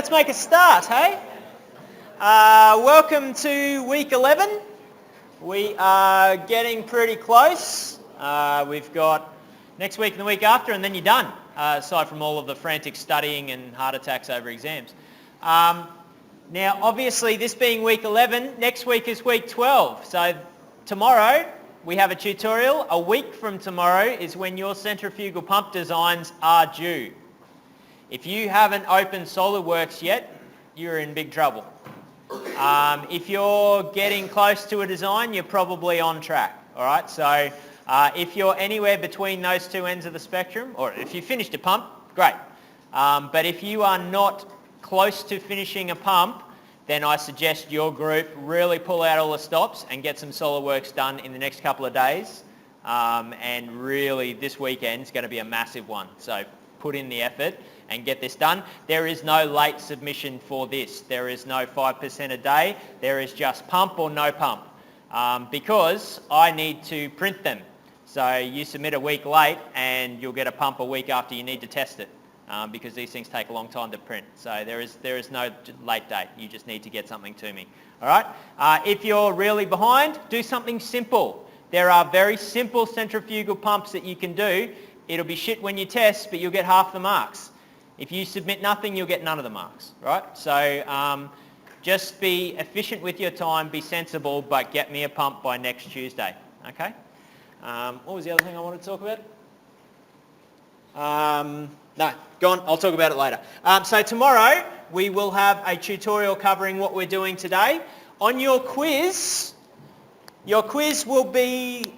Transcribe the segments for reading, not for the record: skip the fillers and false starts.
let's make a start, hey? Welcome to week 11. We are getting pretty close. We've got next week and the week after, and then you're done, aside from all of the frantic studying and heart attacks over exams. Now, obviously, this being week 11, next week is week 12. So tomorrow, we have a tutorial. A week from tomorrow is when your centrifugal pump designs are due. If you haven't opened Roadworks yet, you're in big trouble. If you're getting close to a design, you're probably on track. All right. So if you're anywhere between those two ends of the spectrum, or if you finished a pump, great. But if you are not close to finishing a pump, then I suggest your group really pull out all the stops and get some Roadworks done in the next couple of days. And really, this weekend is going to be a massive one. So put in the effort and get this done. There is no late submission for this. There is no 5% a day. There is just pump or no pump, because I need to print them. So you submit a week late and you'll get a pump a week after you need to test it, because these things take a long time to print. So there is no late date. You just need to get something to me. All right. If you're really behind, do something simple. There are very simple centrifugal pumps that you can do. It'll be shit when you test, but you'll get half the marks. If you submit nothing, you'll get none of the marks, right? So just be efficient with your time, be sensible, but get me a pump by next Tuesday, okay? What was the other thing I wanted to talk about? No, go on, I'll talk about it later. So tomorrow, we will have a tutorial covering what we're doing today. On your quiz will be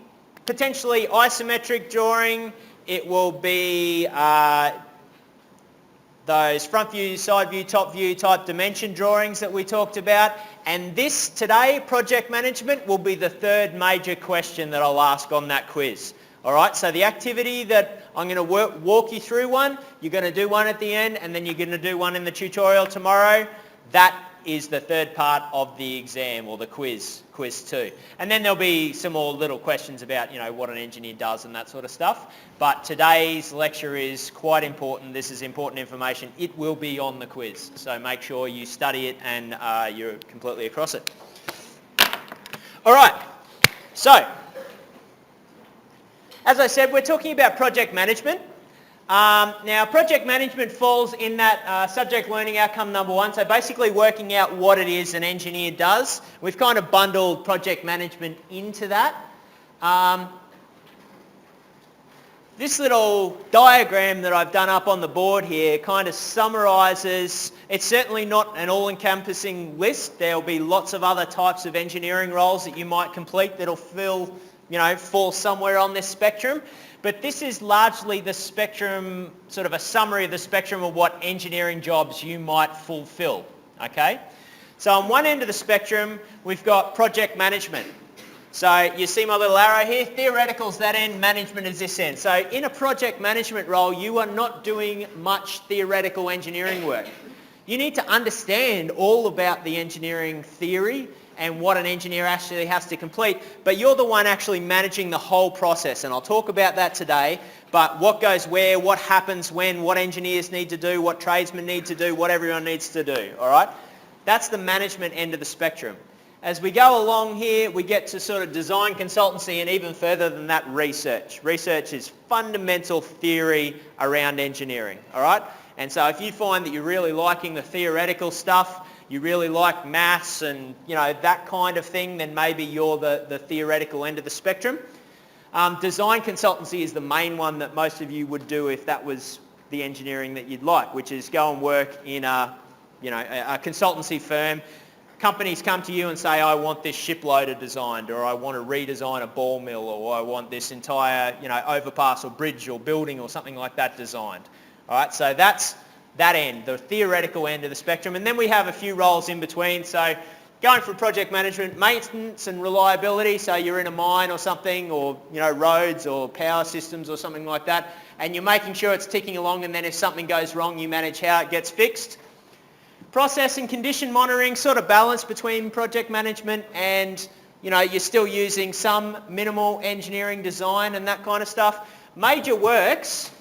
potentially isometric drawing. It will be those front view, side view, top view type dimension drawings that we talked about. And this today, project management, will be the third major question that I'll ask on that quiz. All right, so the activity that I'm going to walk you through one, you're going to do one at the end, and then you're going to do one in the tutorial tomorrow. That is the third part of the exam, or the quiz 2. And then there'll be some more little questions about, what an engineer does and that sort of stuff. But today's lecture is quite important. This is important information. It will be on the quiz. So make sure you study it and you're completely across it. All right. So, as I said, we're talking about project management. Now, project management falls in that subject learning outcome number 1, so basically working out what it is an engineer does. We've kind of bundled project management into that. This little diagram that I've done up on the board here kind of summarises, it's certainly not an all-encompassing list. There'll be lots of other types of engineering roles that you might complete that'll fall somewhere on this spectrum. But this is largely the spectrum, sort of a summary of the spectrum of what engineering jobs you might fulfill, okay? So on one end of the spectrum, we've got project management. So you see my little arrow here, theoretical's that end, management is this end. So in a project management role, you are not doing much theoretical engineering work. You need to understand all about the engineering theory and what an engineer actually has to complete, but you're the one actually managing the whole process, and I'll talk about that today. But what goes where, what happens when, what engineers need to do, what tradesmen need to do, what everyone needs to do, all right? That's the management end of the spectrum. As we go along here, we get to sort of design consultancy, and even further than that, research. Research is fundamental theory around engineering, all right? And so if you find that you're really liking the theoretical stuff, you really like maths and that kind of thing, then maybe you're the theoretical end of the spectrum. Design consultancy is the main one that most of you would do if that was the engineering that you'd like, which is go and work in a consultancy firm. Companies come to you and say, I want this ship loader designed, or I want to redesign a ball mill, or I want this entire overpass or bridge or building or something like that designed. All right, so that's that end, the theoretical end of the spectrum. And then we have a few roles in between. So going from project management, maintenance and reliability. So you're in a mine or something, or roads or power systems or something like that, and you're making sure it's ticking along, and then if something goes wrong, you manage how it gets fixed. Process and condition monitoring, sort of balance between project management and you're still using some minimal engineering design and that kind of stuff. Major works,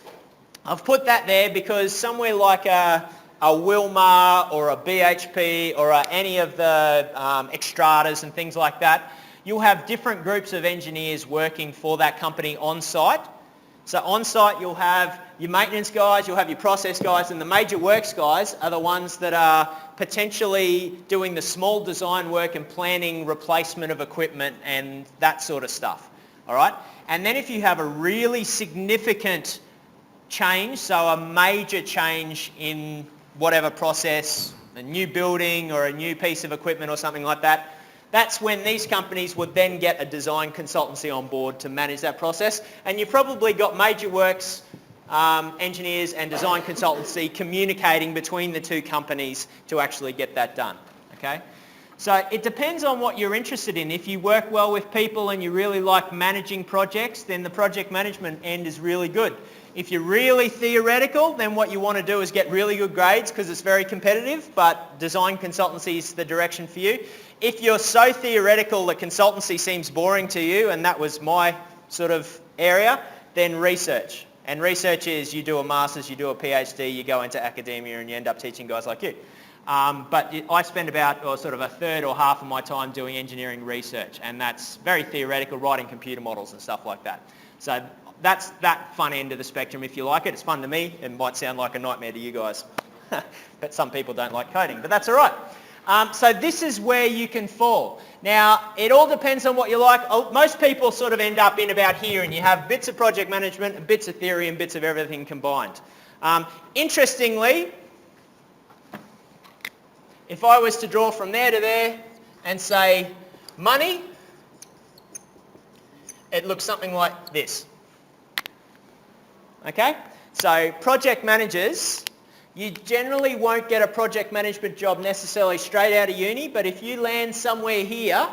I've put that there because somewhere like a a Wilmar or a BHP or any of the Extratas and things like that, you'll have different groups of engineers working for that company on site. So on site you'll have your maintenance guys, you'll have your process guys, and the major works guys are the ones that are potentially doing the small design work and planning replacement of equipment and that sort of stuff. All right? And then if you have a really significant change, so a major change in whatever process, a new building or a new piece of equipment or something like that, that's when these companies would then get a design consultancy on board to manage that process. And you've probably got major works engineers and design consultancy communicating between the two companies to actually get that done. Okay? So it depends on what you're interested in. If you work well with people and you really like managing projects, then the project management end is really good. If you're really theoretical, then what you want to do is get really good grades because it's very competitive, but design consultancy is the direction for you. If you're so theoretical that consultancy seems boring to you, and that was my sort of area, then research. And research is you do a master's, you do a PhD, you go into academia and you end up teaching guys like you. But I spend about sort of a third or half of my time doing engineering research, and that's very theoretical, writing computer models and stuff like that. So that's that fun end of the spectrum if you like it. It's fun to me. It might sound like a nightmare to you guys. But some people don't like coding, but that's all right. So this is where you can fall. Now, it all depends on what you like. Most people sort of end up in about here, and you have bits of project management, and bits of theory, and bits of everything combined. Interestingly, if I was to draw from there to there and say money, it looks something like this. Okay? So project managers, you generally won't get a project management job necessarily straight out of uni, but if you land somewhere here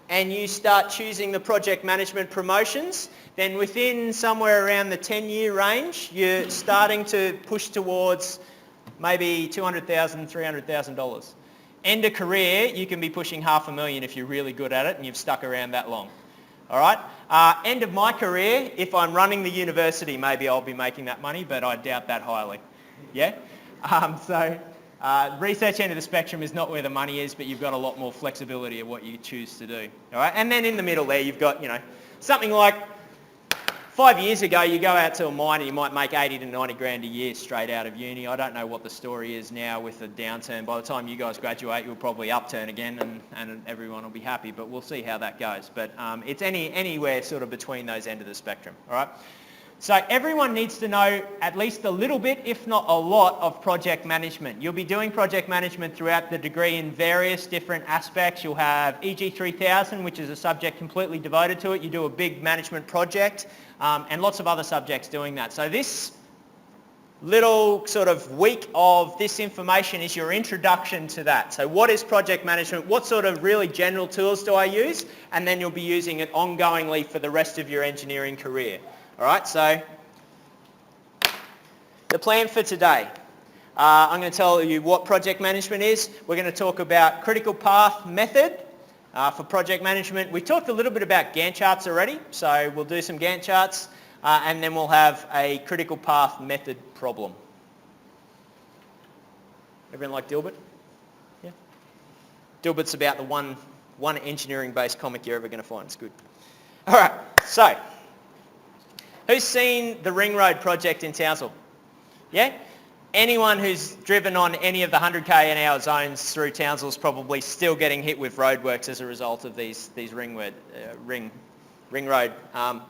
and you start choosing the project management promotions, then within somewhere around the 10-year range, you're starting to push towards maybe $200,000, $300,000. End of career, you can be pushing $500,000 if you're really good at it and you've stuck around that long. All right? End of my career, if I'm running the university, maybe I'll be making that money, but I doubt that highly. Yeah? Research end of the spectrum is not where the money is, but you've got a lot more flexibility of what you choose to do. All right? And then in the middle there, you've got, something like 5 years ago, you go out to a mine and you might make 80 to 90 grand a year straight out of uni. I don't know what the story is now with the downturn. By the time you guys graduate, you'll probably upturn again and everyone will be happy, but we'll see how that goes. But it's anywhere sort of between those end of the spectrum, all right? So everyone needs to know at least a little bit, if not a lot, of project management. You'll be doing project management throughout the degree in various different aspects. You'll have EG1000, which is a subject completely devoted to it. You do a big management project and lots of other subjects doing that. So this little sort of week of this information is your introduction to that. So what is project management? What sort of really general tools do I use? And then you'll be using it ongoingly for the rest of your engineering career. All right, so the plan for today. I'm going to tell you what project management is. We're going to talk about critical path method for project management. We talked a little bit about Gantt charts already, so we'll do some Gantt charts, and then we'll have a critical path method problem. Everyone like Dilbert? Yeah. Dilbert's about the one engineering-based comic you're ever going to find. It's good. All right, so who's seen the Ring Road project in Townsville? Yeah? Anyone who's driven on any of the 100k an hour zones through Townsville is probably still getting hit with roadworks as a result of these ring road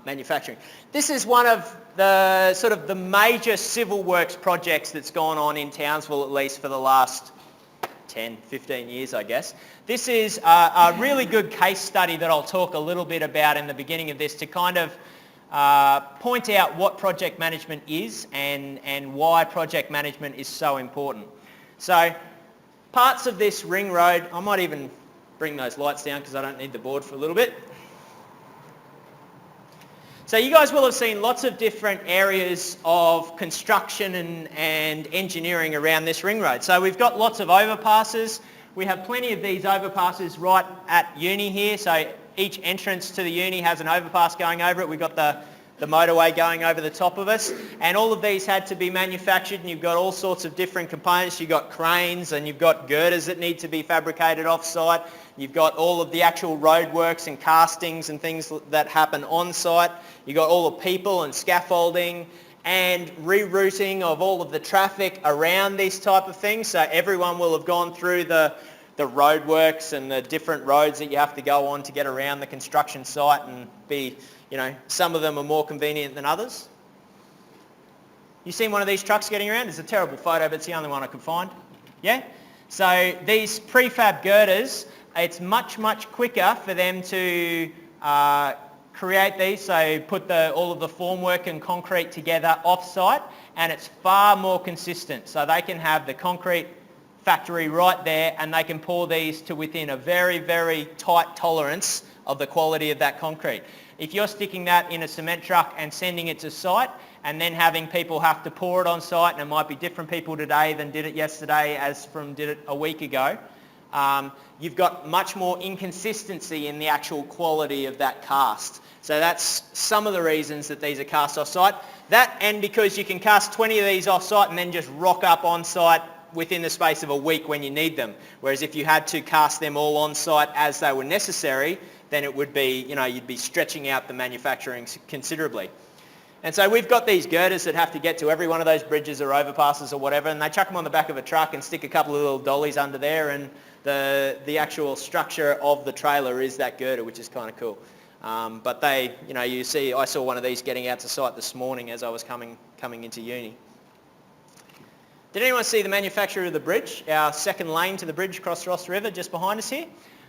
manufacturing. This is one of the sort of the major civil works projects that's gone on in Townsville, at least for the last 10, 15 years, I guess. This is a really good case study that I'll talk a little bit about in the beginning of this to kind of point out what project management is and why project management is so important. So parts of this ring road, I might even bring those lights down because I don't need the board for a little bit. So you guys will have seen lots of different areas of construction and engineering around this ring road. So we've got lots of overpasses. We have plenty of these overpasses right at uni here. So each entrance to the uni has an overpass going over it. We've got the the motorway going over the top of us, and all of these had to be manufactured, and you've got all sorts of different components. You've got cranes, and you've got girders that need to be fabricated off-site. You've got all of the actual roadworks and castings and things that happen on-site. You've got all the people and scaffolding and rerouting of all of the traffic around these type of things. So everyone will have gone through the roadworks and the different roads that you have to go on to get around the construction site, and be, some of them are more convenient than others. You seen one of these trucks getting around? It's a terrible photo, but it's the only one I could find. Yeah? So these prefab girders, it's much, much quicker for them to create these, so put all of the formwork and concrete together off-site, and it's far more consistent. So they can have the concrete factory right there, and they can pour these to within a very, very tight tolerance of the quality of that concrete. If you're sticking that in a cement truck and sending it to site, and then having people have to pour it on site, and it might be different people today than did it yesterday as from did it a week ago, you've got much more inconsistency in the actual quality of that cast. So that's some of the reasons that these are cast off-site. That, and because you can cast 20 of these off-site and then just rock up on-site within the space of a week when you need them. Whereas if you had to cast them all on-site as they were necessary, then it would be, you'd be stretching out the manufacturing considerably. And so we've got these girders that have to get to every one of those bridges or overpasses or whatever, and they chuck them on the back of a truck and stick a couple of little dollies under there, and the actual structure of the trailer is that girder, which is kind of cool. But they, you see, I saw one of these getting out to site this morning as I was coming into uni. Did anyone see the manufacture of the bridge? Our second lane to the bridge across Ross River just behind us here.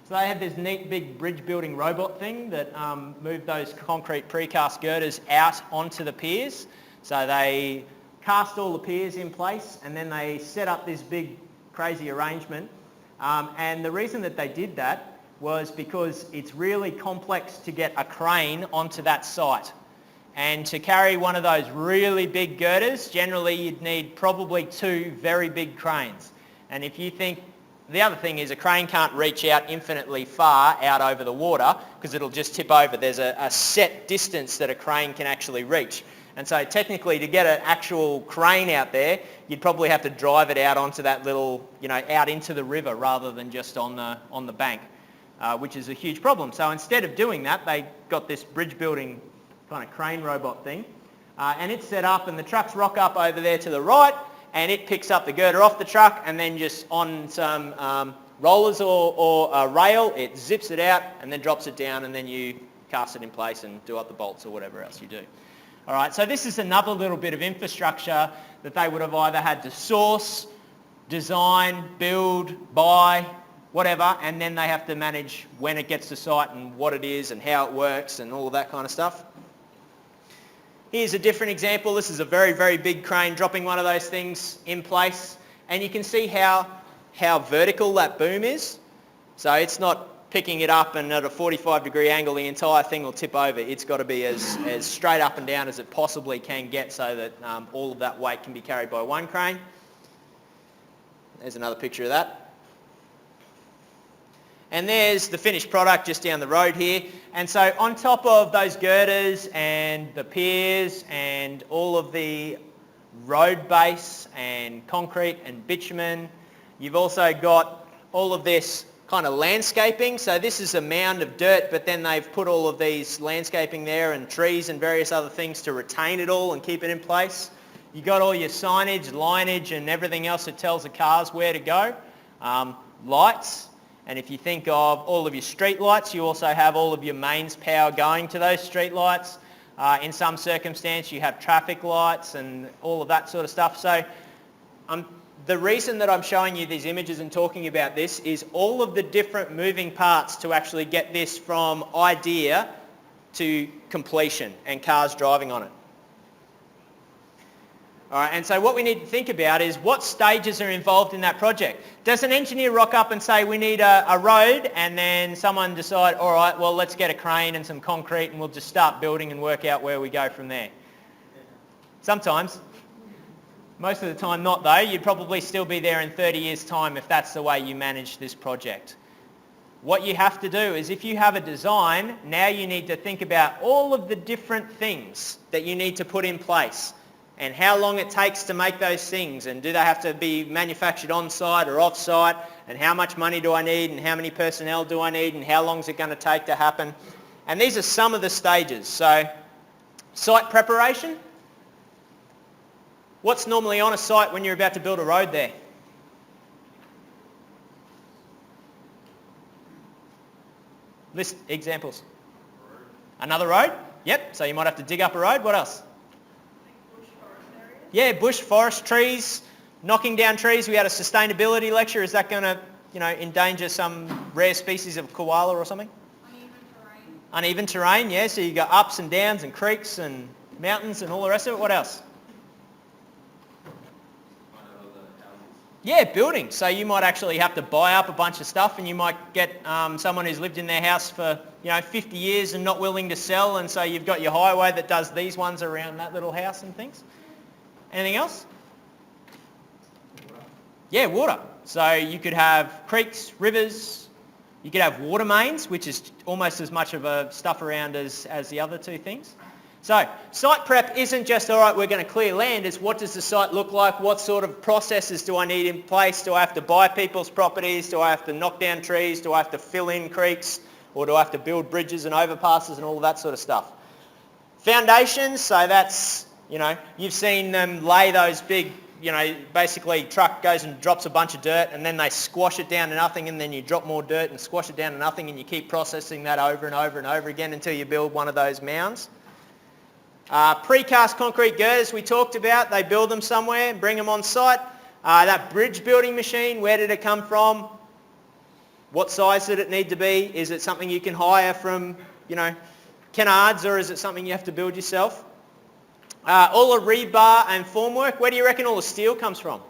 So they had this neat big bridge building robot thing that moved those concrete precast girders out onto the piers. So they cast all the piers in place, and then they set up this big crazy arrangement. And the reason that they did that was because it's really complex to get a crane onto that site. And to carry one of those really big girders, generally you'd need probably 2 very big cranes. And if you think, the other thing is a crane can't reach out infinitely far out over the water because it'll just tip over. There's a set distance that a crane can actually reach. And so technically to get an actual crane out there, you'd probably have to drive it out onto that little, out into the river rather than just on the bank, which is a huge problem. So instead of doing that, they got this bridge building kind of crane robot thing, and it's set up, and the trucks rock up over there to the right, and it picks up the girder off the truck, and then just on some rollers or a rail, it zips it out and then drops it down, and then you cast it in place and do up the bolts or whatever else you do. All right, so this is another little bit of infrastructure that they would have either had to source, design, build, buy, whatever, and then they have to manage when it gets to site and what it is and how it works and all of that kind of stuff. Here's a different example. This is a very, very big crane dropping one of those things in place, and you can see how vertical that boom is. So it's not picking it up and at a 45-degree angle the entire thing will tip over. It's got to be as straight up and down as it possibly can get so that all of that weight can be carried by one crane. There's another picture of that. And there's the finished product just down the road here. And so on top of those girders and the piers and all of the road base and concrete and bitumen, you've also got all of this kind of landscaping. So this is a mound of dirt, but then they've put all of these landscaping there and trees and various other things to retain it all and keep it in place. You've got all your signage, lineage and everything else that tells the cars where to go. Lights. And if you think of all of your street lights, you also have all of your mains power going to those street lights. In some circumstance, you have traffic lights and all of that sort of stuff. So the reason that I'm showing you these images and talking about this is all of the different moving parts to actually get this from idea to completion and cars driving on it. All right, and so what we need to think about is what stages are involved in that project. Does an engineer rock up and say, we need a road, and then someone decide, all right, well, let's get a crane and some concrete and we'll just start building and work out where we go from there? Sometimes. Most of the time not, though. You'd probably still be there in 30 years' time if that's the way you manage this project. what you have to do is if you have a design, now you need to think about all of the different things that you need to put in place and how long it takes to make those things, and do they have to be manufactured on-site or off-site, and how much money do I need, and how many personnel do I need, and how long is it going to take to happen. And these are some of the stages. So site preparation. What's normally on a site when you're about to build a road there? List examples. Another road? Yep, so you might have to dig up a road. What else? Bush forest areas. Yeah, bush, forest, trees, knocking down trees. We had a sustainability lecture. Is that going to, endanger some rare species of koala or something? Uneven terrain. Uneven terrain, yeah. So you got ups and downs and creeks and mountains and all the rest of it. What else? Yeah, building. So you might actually have to buy up a bunch of stuff, and you might get someone who's lived in their house for 50 years and not willing to sell, and so you've got your highway that does these ones around that little house and things. Anything else? Yeah, water. So you could have creeks, rivers. You could have water mains, which is almost as much of a stuff around as the other two things. So site prep isn't just, all right, we're going to clear land. It's what does the site look like? What sort of processes do I need in place? Do I have to buy people's properties? Do I have to knock down trees? Do I have to fill in creeks? Or do I have to build bridges and overpasses and all of that sort of stuff? Foundations, so that's, you've seen them lay those big, basically truck goes and drops a bunch of dirt, and then they squash it down to nothing, and then you drop more dirt and squash it down to nothing, and you keep processing that over and over and over again until you build one of those mounds. Precast concrete girders we talked about, they build them somewhere and bring them on site. That bridge building machine, where did it come from? What size did it need to be? Is it something you can hire from, Kennards, or is it something you have to build yourself? All the rebar and formwork, where do you reckon all the steel comes from?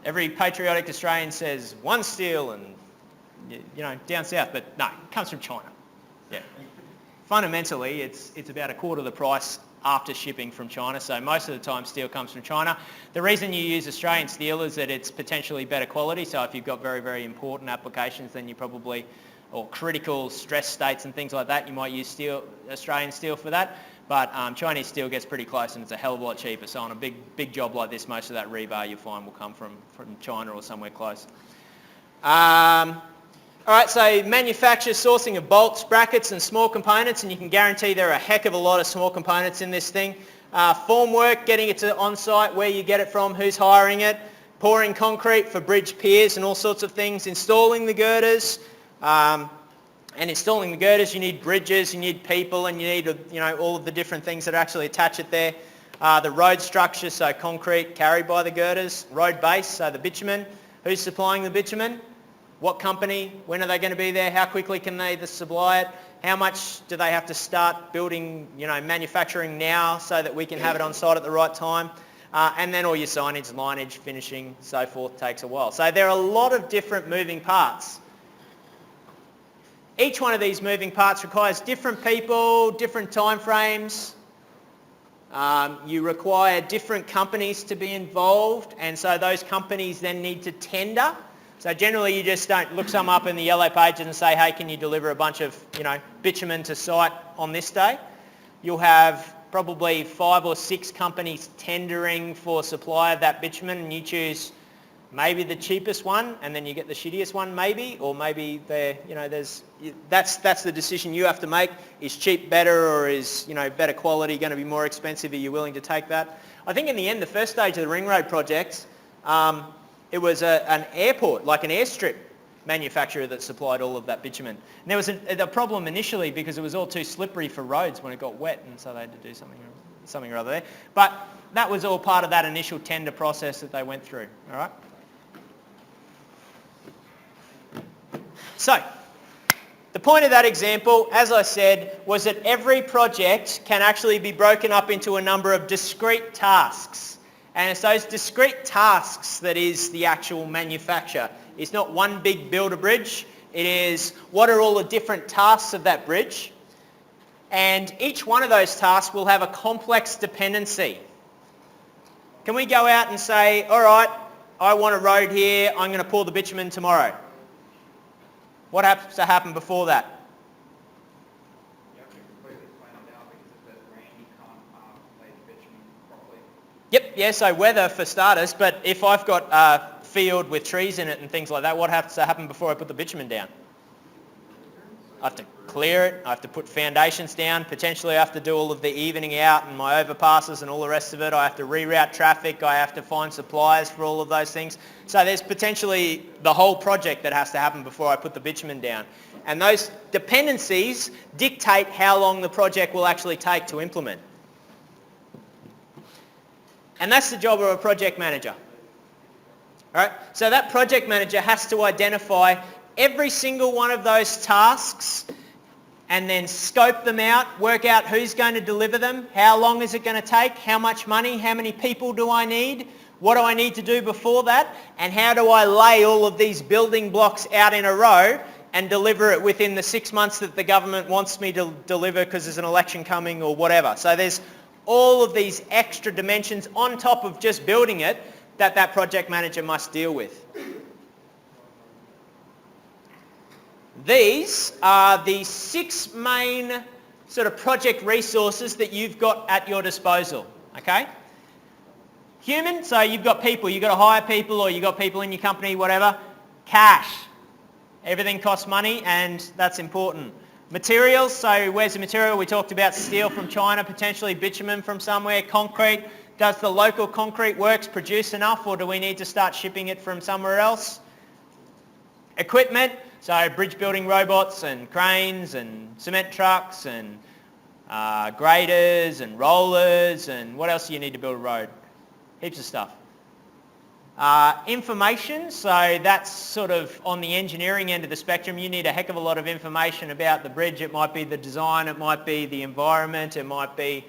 Every patriotic Australian says one steel and, down south, but no, it comes from China. Yeah. Fundamentally, it's about a quarter of the price after shipping from China, so most of the time steel comes from China. The reason you use Australian steel is that it's potentially better quality, so if you've got very, very important applications, then you probably, or critical stress states and things like that, you might use Australian steel for that, but Chinese steel gets pretty close and it's a hell of a lot cheaper, so on a big job like this, most of that rebar you find will come from China or somewhere close. All right, so manufacture, sourcing of bolts, brackets and small components, and you can guarantee there are a heck of a lot of small components in this thing. Formwork, getting it to on-site, where you get it from, who's hiring it, pouring concrete for bridge piers and all sorts of things, installing the girders, and installing the girders you need bridges, you need people, and you need all of the different things that actually attach it there. The road structure, so concrete carried by the girders, road base, so the bitumen, who's supplying the bitumen? What company? When are they going to be there? How quickly can they supply it? How much do they have to start building, manufacturing now so that we can have it on site at the right time? And then all your signage, lineage, finishing, so forth takes a while. So there are a lot of different moving parts. Each one of these moving parts requires different people, different time frames. You require different companies to be involved, and so those companies then need to tender. So generally you just don't look some up in the yellow pages and say, hey, can you deliver a bunch of, bitumen to site on this day? You'll have probably 5 or 6 companies tendering for supply of that bitumen, and you choose maybe the cheapest one, and then you get the shittiest one maybe, or maybe that's the decision you have to make. Is cheap better, or is, better quality going to be more expensive? Are you willing to take that? I think in the end, the first stage of the Ring Road project, it was an airport, like an airstrip manufacturer that supplied all of that bitumen. And there was a problem initially because it was all too slippery for roads when it got wet, and so they had to do something or other there. But that was all part of that initial tender process that they went through, all right? So, the point of that example, as I said, was that every project can actually be broken up into a number of discrete tasks. And it's those discrete tasks that is the actual manufacture. It's not one big build a bridge. It is what are all the different tasks of that bridge. And each one of those tasks will have a complex dependency. Can we go out and say, all right, I want a road here, I'm going to pour the bitumen tomorrow. What has to happen before that? You have to completely plan it out because if there's rain, you can't lay the bitumen properly. Yep, yeah, so weather for starters, but if I've got a field with trees in it and things like that, what has to happen before I put the bitumen down? I have to clear it, I have to put foundations down, potentially I have to do all of the evening out and my overpasses and all the rest of it. I have to reroute traffic, I have to find suppliers for all of those things. So there's potentially the whole project that has to happen before I put the bitumen down. And those dependencies dictate how long the project will actually take to implement. And that's the job of a project manager. All right? So that project manager has to identify every single one of those tasks and then scope them out, work out who's going to deliver them, how long is it going to take, how much money, how many people do I need, what do I need to do before that, and how do I lay all of these building blocks out in a row and deliver it within the 6 months that the government wants me to deliver because there's an election coming or whatever. So there's all of these extra dimensions on top of just building it that project manager must deal with. These are the 6 main sort of project resources that you've got at your disposal, okay? Human, so you've got people, you've got to hire people or you've got people in your company, whatever. Cash, everything costs money and that's important. Materials, so where's the material? We talked about steel from China, potentially bitumen from somewhere, concrete. Does the local concrete works produce enough or do we need to start shipping it from somewhere else? Equipment, so bridge building robots and cranes and cement trucks and graders and rollers and what else do you need to build a road? Heaps of stuff. Information, so that's sort of on the engineering end of the spectrum. You need a heck of a lot of information about the bridge. It might be the design, it might be the environment, it might be,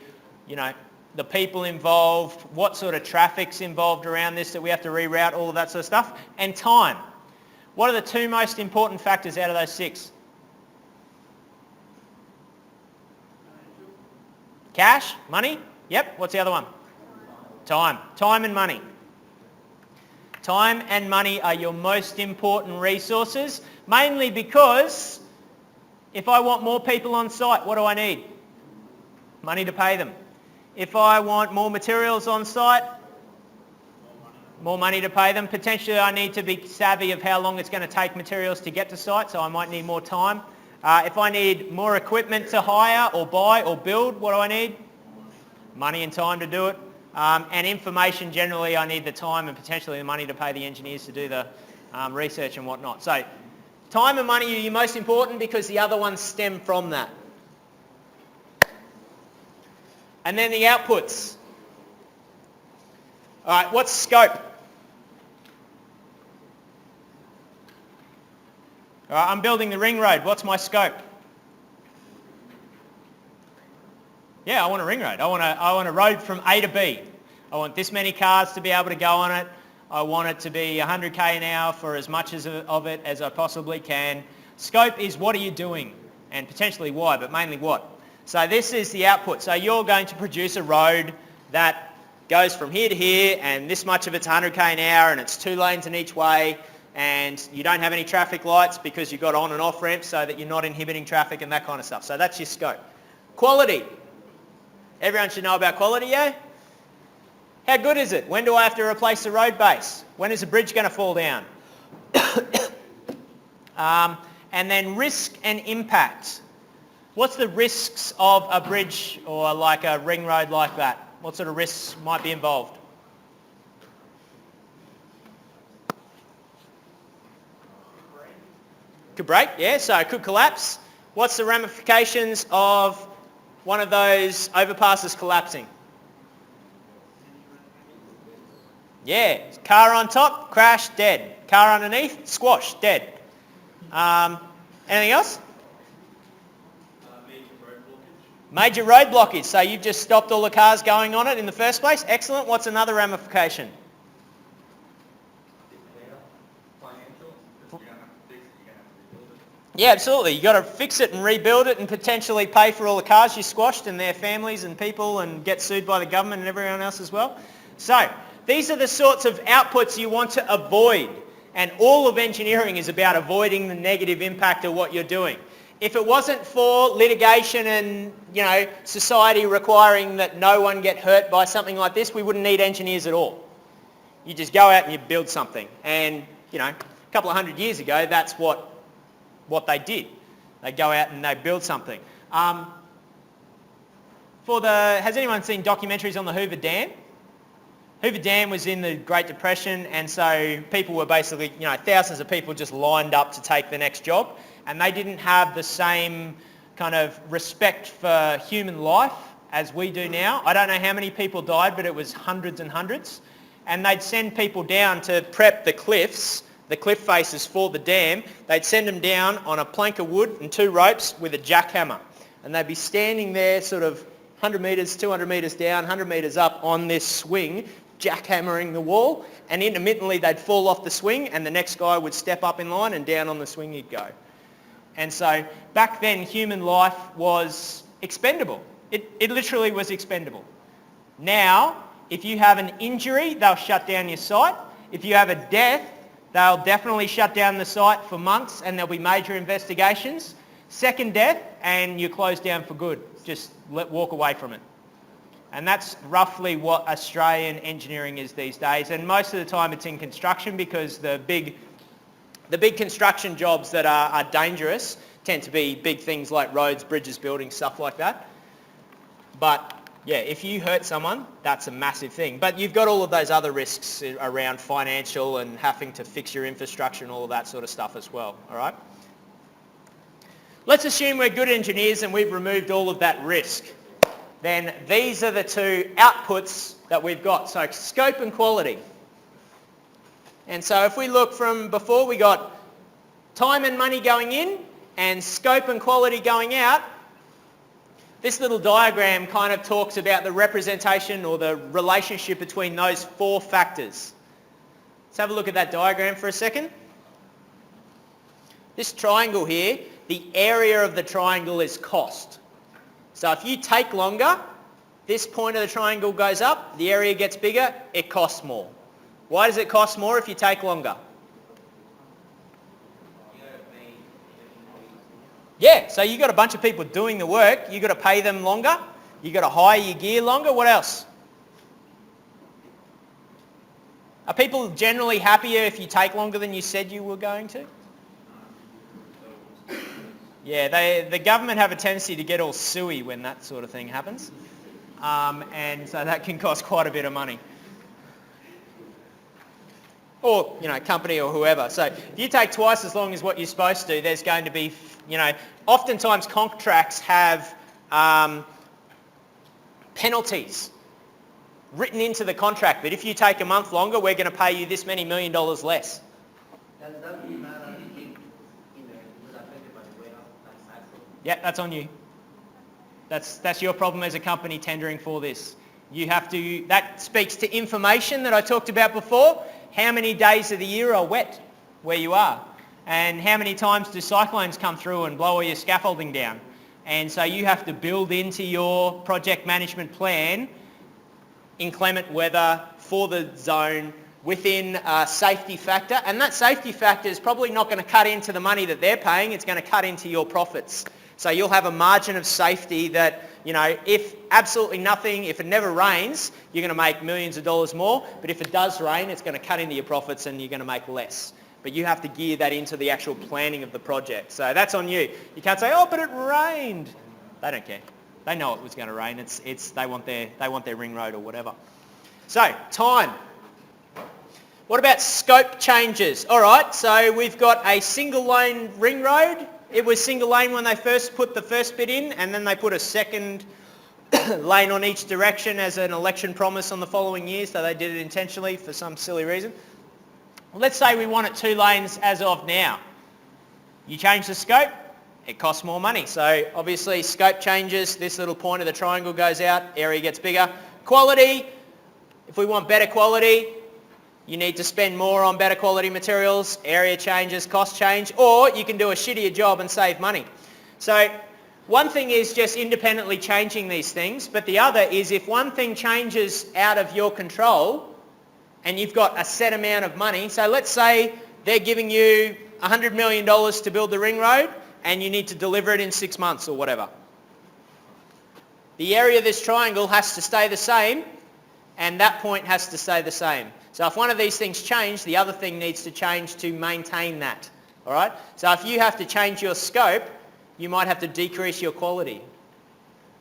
the people involved, what sort of traffic's involved around this that we have to reroute, all of that sort of stuff. And time. What are the 2 most important factors out of those 6? Cash, money, yep. What's the other one? Time. Time and money. Time and money are your most important resources, mainly because if I want more people on site, what do I need? Money to pay them. If I want more materials on site, more money to pay them. Potentially I need to be savvy of how long it's going to take materials to get to site, so I might need more time. If I need more equipment to hire or buy or build, what do I need? Money and time to do it. And information, generally I need the time and potentially the money to pay the engineers to do the research and whatnot. So time and money are your most important because the other ones stem from that. And then the outputs. All right, what's scope? All right, I'm building the ring road. What's my scope? Yeah, I want a ring road. I want a road from A to B. I want this many cars to be able to go on it. I want it to be 100k an hour for as much of it as I possibly can. Scope is what are you doing and potentially why, but mainly what. So this is the output. So you're going to produce a road that goes from here to here and this much of it's 100k an hour and it's 2 lanes in each way and you don't have any traffic lights because you've got on and off ramps so that you're not inhibiting traffic and that kind of stuff. So that's your scope. Quality. Everyone should know about quality, yeah? How good is it? When do I have to replace the road base? When is the bridge going to fall down? And then risk and impact. What's the risks of a bridge or like a ring road like that? What sort of risks might be involved? Could break, yeah, so it could collapse. What's the ramifications of one of those overpasses collapsing? Yeah, car on top, crash, dead. Car underneath, squash, dead. Anything else? Major road blockage. So you've just stopped all the cars going on it in the first place. Excellent. What's another ramification? Yeah, absolutely. You've got to fix it and rebuild it and potentially pay for all the cars you squashed and their families and people and get sued by the government and everyone else as well. So These are the sorts of outputs you want to avoid. And all of engineering is about avoiding the negative impact of what you're doing. If it wasn't for litigation and, society requiring that no one get hurt by something like this, we wouldn't need engineers at all. You just go out and you build something. And, a couple of 100 years ago, that's what they did. They go out and they build something. Has anyone seen documentaries on the Hoover Dam? Hoover Dam was in the Great Depression, and so people were basically, thousands of people just lined up to take the next job, and they didn't have the same kind of respect for human life as we do now. I don't know how many people died, but it was hundreds and hundreds. And they'd send people down to prep the cliff faces for the dam. They'd send them down on a plank of wood and 2 ropes with a jackhammer. And they'd be standing there sort of 100 metres, 200 metres down, 100 metres up on this swing, jackhammering the wall, and intermittently they'd fall off the swing and the next guy would step up in line and down on the swing he'd go. And so back then human life was expendable. It literally was expendable. Now, if you have an injury, they'll shut down your site. If you have a death, they'll definitely shut down the site for months and there'll be major investigations. Second death and you're closed down for good. Just walk away from it. And that's roughly what Australian engineering is these days. And most of the time it's in construction because the big construction jobs that are dangerous tend to be big things like roads, bridges, buildings, stuff like that. But yeah, if you hurt someone, that's a massive thing. But you've got all of those other risks around financial and having to fix your infrastructure and all of that sort of stuff as well, all right? Let's assume we're good engineers and we've removed all of that risk. Then these are the 2 outputs that we've got. So scope and quality. And so if we look from before, we got time and money going in and scope and quality going out. This little diagram kind of talks about the representation or the relationship between those 4 factors. Let's have a look at that diagram for a second. This triangle here, the area of the triangle is cost. So if you take longer, this point of the triangle goes up, the area gets bigger, it costs more. Why does it cost more if you take longer? Yeah, so you got a bunch of people doing the work, you got to pay them longer, you got to hire your gear longer, what else? Are people generally happier if you take longer than you said you were going to? Yeah, the government have a tendency to get all suey when that sort of thing happens. And so that can cost quite a bit of money. Or, company or whoever. So if you take twice as long as what you're supposed to, there's going to be, oftentimes contracts have penalties written into the contract. But if you take a month longer, we're going to pay you this many $1 million less. Does that mean anything was affected by the weather, like cycle? Yeah, that's on you. That's your problem as a company tendering for this. You have to, that speaks to information that I talked about before. How many days of the year are wet where you are? And how many times do cyclones come through and blow all your scaffolding down? And so you have to build into your project management plan inclement weather for the zone within a safety factor. And that safety factor is probably not going to cut into the money that they're paying, it's going to cut into your profits. So you'll have a margin of safety that, if absolutely nothing, if it never rains, you're going to make millions of dollars more. But if it does rain, it's going to cut into your profits and you're going to make less. But you have to gear that into the actual planning of the project. So that's on you. You can't say, oh, but it rained. They don't care. They know it was going to rain. They want their ring road or whatever. So time. What about scope changes? All right, so we've got a single lane ring road. It was single lane when they first put the first bit in, and then they put a second lane on each direction as an election promise on the following year, so they did it intentionally for some silly reason. Well, let's say we want it 2 lanes as of now. You change the scope, it costs more money. So obviously scope changes, this little point of the triangle goes out, area gets bigger. Quality, if we want better quality, you need to spend more on better quality materials, area changes, cost change, or you can do a shittier job and save money. So one thing is just independently changing these things, but the other is if one thing changes out of your control, and you've got a set amount of money. So let's say they're giving you $100 million to build the ring road and you need to deliver it in 6 months or whatever. The area of this triangle has to stay the same and that point has to stay the same. So if one of these things change, the other thing needs to change to maintain that. All right? So if you have to change your scope, you might have to decrease your quality.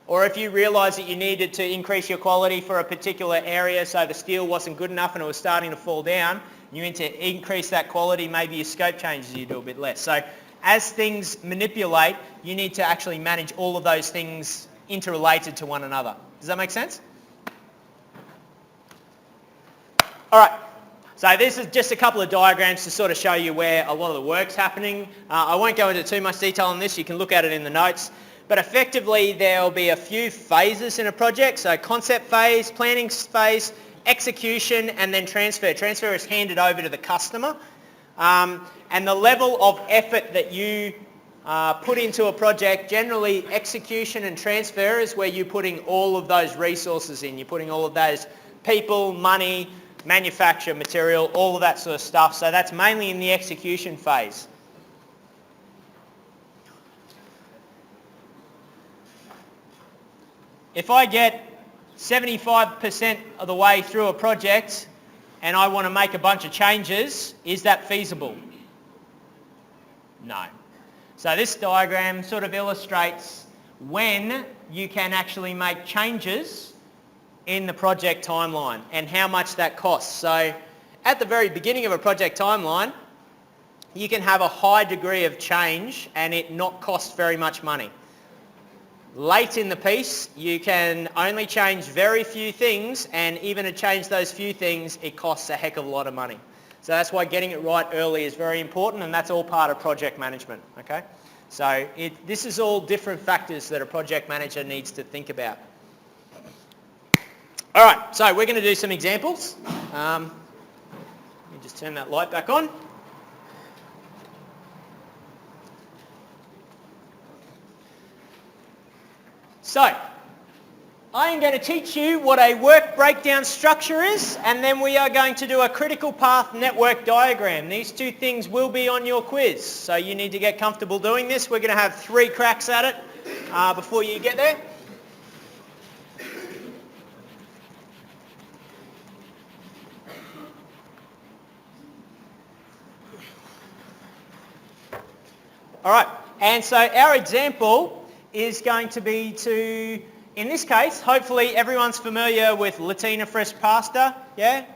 Or if you realise that you needed to increase your quality for a particular area, so the steel wasn't good enough and it was starting to fall down, you need to increase that quality, maybe your scope changes, you do a bit less. So as things manipulate, you need to actually manage all of those things interrelated to one another. Does that make sense? All right, so this is just a couple of diagrams to sort of show you where a lot of the work's happening. I won't go into too much detail on this, you can look at it in the notes. But effectively there'll be a few phases in a project, so concept phase, planning phase, execution and then transfer. Transfer is handed over to the customer. And the level of effort that you put into a project, generally execution and transfer is where you're putting all of those resources in. You're putting all of those people, money, manufacture, material, all of that sort of stuff. So that's mainly in the execution phase. If I get 75% of the way through a project and I want to make a bunch of changes, is that feasible? No. So this diagram sort of illustrates when you can actually make changes in the project timeline and how much that costs. So at the very beginning of a project timeline, you can have a high degree of change and it not cost very much money. Late in the piece, you can only change very few things, and even to change those few things, it costs a heck of a lot of money. So that's why getting it right early is very important, and that's all part of project management, okay? So this is all different factors that a project manager needs to think about. All right, so we're going to do some examples. Let me just turn that light back on. So, I am going to teach you what a work breakdown structure is, and then we are going to do a critical path network diagram. These two things will be on your quiz, so you need to get comfortable doing this. We're going to have 3 cracks at it before you get there. All right, and so our example is going to be to, in this case, hopefully everyone's familiar with Latina fresh pasta, yeah?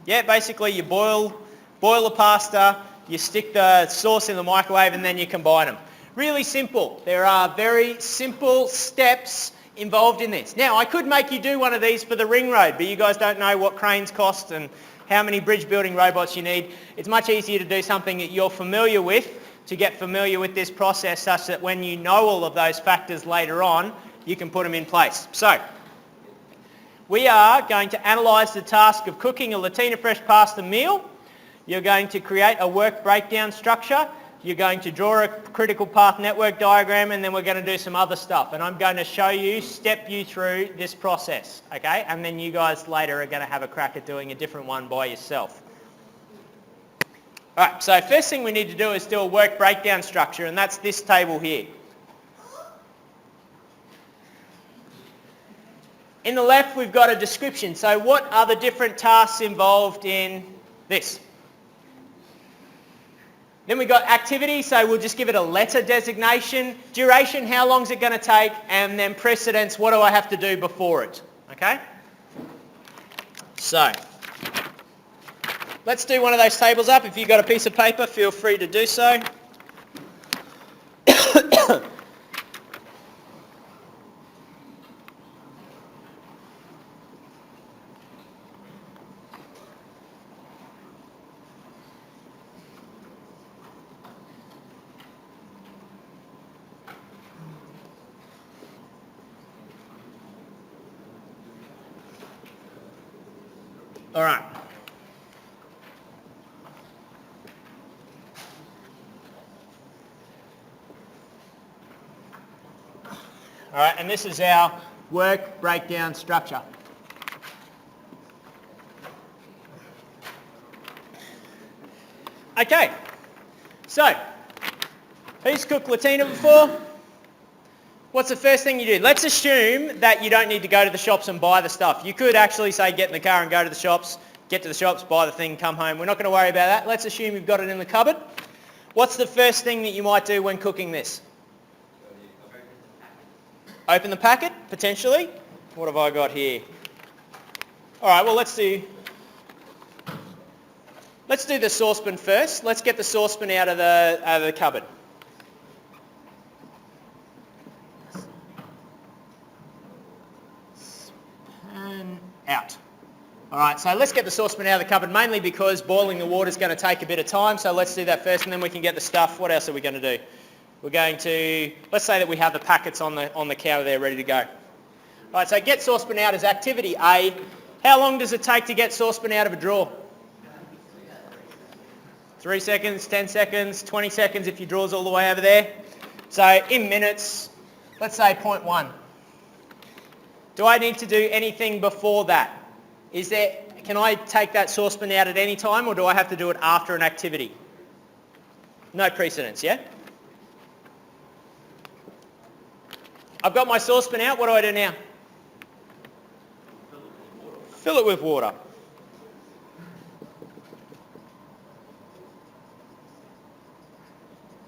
Yeah, basically you boil the pasta, you stick the sauce in the microwave and then you combine them. Really simple. There are very simple steps involved in this. Now, I could make you do one of these for the ring road, but you guys don't know what cranes cost and how many bridge building robots you need. It's much easier to do something that you're familiar with, to get familiar with this process such that when you know all of those factors later on, you can put them in place. So, we are going to analyse the task of cooking a Latina fresh pasta meal. You're going to create a work breakdown structure. You're going to draw a critical path network diagram, and then we're going to do some other stuff. And I'm going to show you, step you through this process, okay? And then you guys later are going to have a crack at doing a different one by yourself. All right, so first thing we need to do is do a work breakdown structure, and that's this table here. In the left, we've got a description. So what are the different tasks involved in this? Then we've got activity, so we'll just give it a letter designation. Duration, how long is it going to take? And then precedence, what do I have to do before it? Okay? So, let's do one of those tables up. If you've got a piece of paper, feel free to do so. All right. All right, and this is our work breakdown structure. Okay, so who's cooked Latina before? What's the first thing you do? Let's assume that you don't need to go to the shops and buy the stuff. You could actually say get in the car and go to the shops, get to the shops, buy the thing, come home. We're not going to worry about that. Let's assume you've got it in the cupboard. What's the first thing that you might do when cooking this? Open the packet, potentially. What have I got here? All right, well, let's do the saucepan first. Let's get the saucepan out of the cupboard. Pan out. All right, so let's get the saucepan out of the cupboard, mainly because boiling the water is going to take a bit of time. So let's do that first, and then we can get the stuff. What else are we going to do? We're going to, let's say that we have the packets on the counter there ready to go. All right, so get saucepan out is activity A. How long does it take to get saucepan out of a drawer? 3 seconds, 10 seconds, 20 seconds if your drawer's all the way over there. So in minutes, let's say 0.1. Do I need to do anything before that? Can I take that saucepan out at any time, or do I have to do it after an activity? No precedence, yeah? I've got my saucepan out. What do I do now? Fill it with water.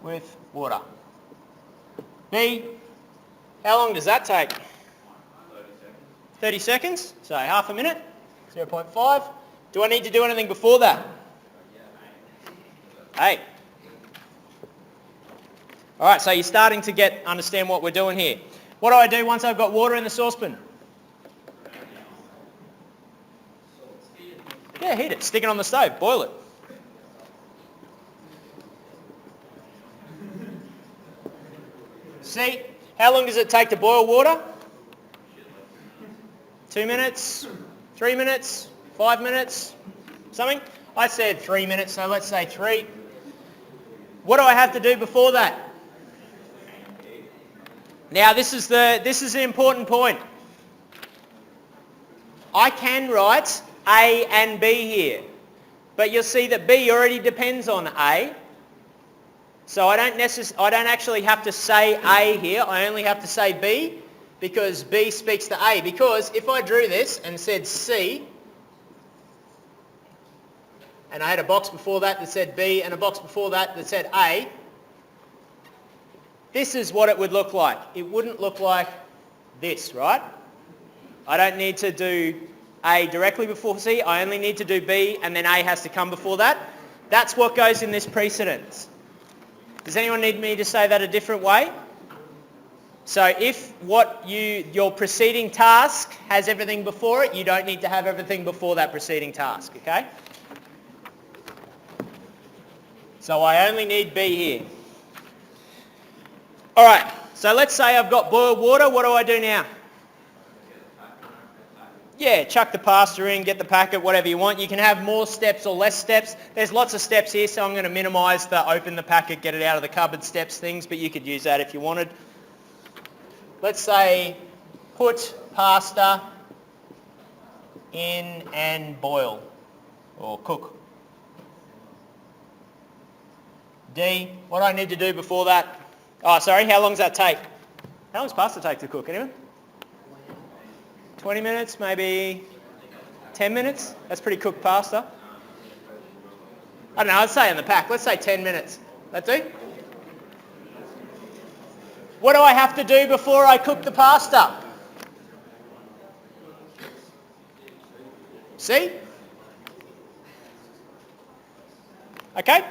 With water. B, how long does that take? 30 seconds, so half a minute, 0.5. Do I need to do anything before that? Hey. All right, so you're starting to understand what we're doing here. What do I do once I've got water in the saucepan? Yeah, heat it. Stick it on the stove. Boil it. See, how long does it take to boil water? 2 minutes, 3 minutes, 5 minutes, something? I said 3 minutes, so let's say 3. What do I have to do before that? Now this is an important point. I can write A and B here, but you'll see that B already depends on A. So I don't actually have to say A here. I only have to say B, because B speaks to A. Because if I drew this and said C, and I had a box before that said B and a box before that said A, this is what it would look like. It wouldn't look like this, right? I don't need to do A directly before C. I only need to do B, and then A has to come before that. That's what goes in this precedence. Does anyone need me to say that a different way? So if your preceding task has everything before it, you don't need to have everything before that preceding task, okay? So I only need B here. All right, so let's say I've got boiled water. What do I do now? Yeah, chuck the pasta in, get the packet, whatever you want. You can have more steps or less steps. There's lots of steps here, so I'm going to minimise the open the packet, get it out of the cupboard steps things, but you could use that if you wanted. Let's say put pasta in and boil or cook. D, what do I need to do before that? Oh, sorry, how long does that take? How long does pasta take to cook, anyone? 20 minutes, maybe 10 minutes? That's pretty cooked pasta. I don't know, I'd say in the pack, let's say 10 minutes. That do? What do I have to do before I cook the pasta? See? Okay?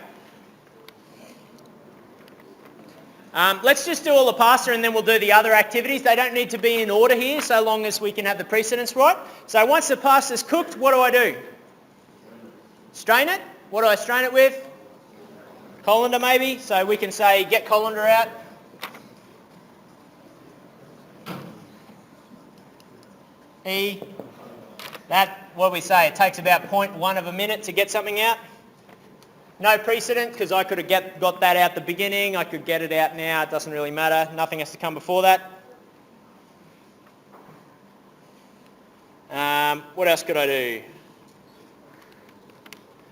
Let's just do all the pasta and then we'll do the other activities. They don't need to be in order here so long as we can have the precedence right. So once the pasta's cooked, what do? Strain it. What do I strain it with? Colander maybe. So we can say get colander out. E. What do we say? It takes about 0.1 of a minute to get something out. No precedent because I could have got that out the beginning. I could get it out now. It doesn't really matter. Nothing has to come before that. What else could I do?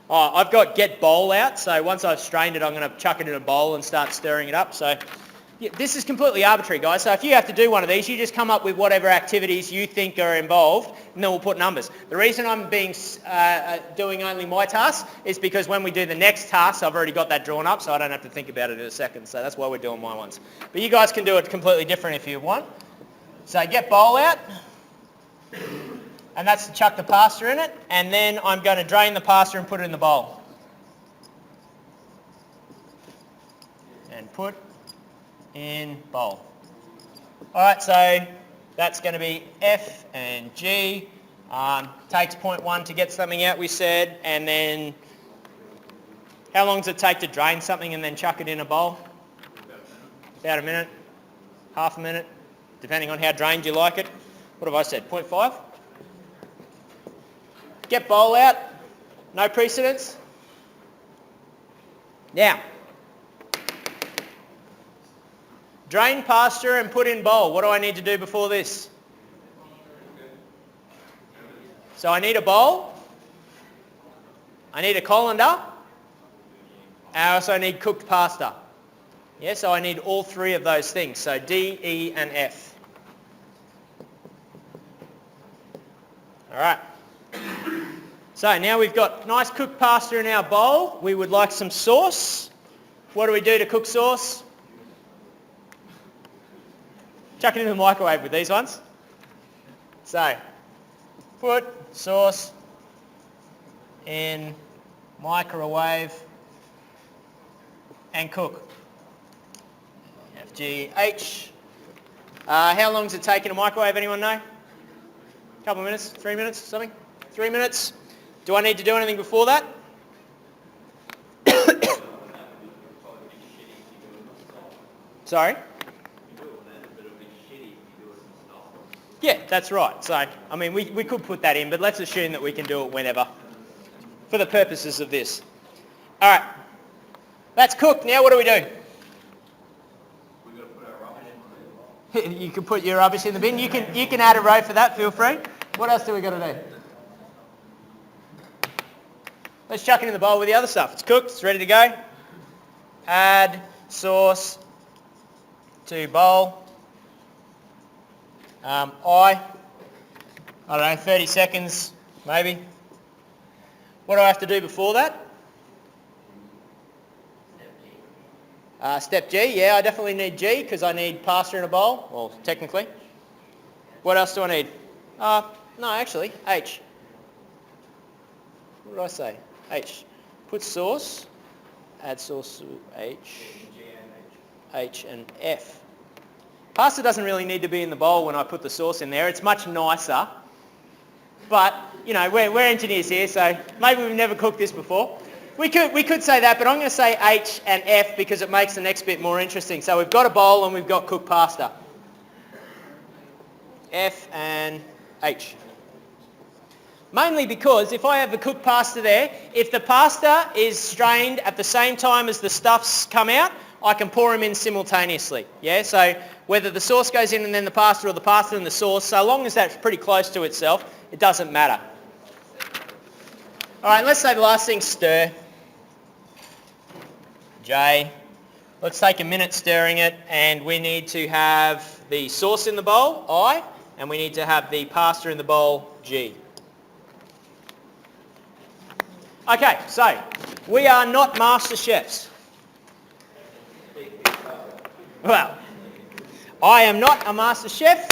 Oh, I've got get bowl out, so once I've strained it, I'm going to chuck it in a bowl and start stirring it up. So yeah, this is completely arbitrary, guys. So if you have to do one of these, you just come up with whatever activities you think are involved, and then we'll put numbers. The reason I'm doing only my tasks is because when we do the next task, I've already got that drawn up, so I don't have to think about it in a second. So that's why we're doing my ones. But you guys can do it completely different if you want. So get bowl out. And that's to chuck the pasta in it, and then I'm going to drain the pasta and put it in the bowl. And put in bowl. Alright, so that's going to be F and G. Takes 0.1 to get something out, we said, and then how long does it take to drain something and then chuck it in a bowl? About a minute, half a minute, depending on how drained you like it. What have I said, 0.5? Get bowl out, no precedence. Now, drain pasta and put in bowl. What do I need to do before this? So I need a bowl, I need a colander, and I also need cooked pasta. Yeah, so I need all three of those things, so D, E and F. All right. So now we've got nice cooked pasta in our bowl. We would like some sauce. What do we do to cook sauce? Chuck it in the microwave with these ones. So, put sauce in microwave and cook. FGH. How long does it take in a microwave? Anyone know? A couple of minutes? 3 minutes? Something? 3 minutes? Do I need to do anything before that? Sorry? Yeah, that's right. So, I mean, we could put that in, but let's assume that we can do it whenever for the purposes of this. All right. That's cooked. Now what do we do? We've got to put our rubbish in the bin. You can put your rubbish in the bin. You can add a row for that. Feel free. What else do we got to do? Let's chuck it in the bowl with the other stuff. It's cooked. It's ready to go. Add sauce to bowl. I don't know, 30 seconds maybe. What do I have to do before that? Step G, yeah, I definitely need G because I need pasta in a bowl, well, technically. What else do I need? No, actually, H. What did I say? H. Put sauce, add sauce to H and F. Pasta doesn't really need to be in the bowl when I put the sauce in there. It's much nicer. But, you know, we're engineers here, so maybe we've never cooked this before. We could say that, but I'm going to say H and F because it makes the next bit more interesting. So we've got a bowl and we've got cooked pasta. F and H. Mainly because if I have the cooked pasta there, if the pasta is strained at the same time as the stuffs come out, I can pour them in simultaneously. Yeah, so whether the sauce goes in and then the pasta or the pasta and the sauce, so long as that's pretty close to itself, it doesn't matter. All right, let's say the last thing, stir. J. Let's take a minute stirring it, and we need to have the sauce in the bowl, I, and we need to have the pasta in the bowl, G. Okay, so we are not master chefs. Well, I am not a master chef,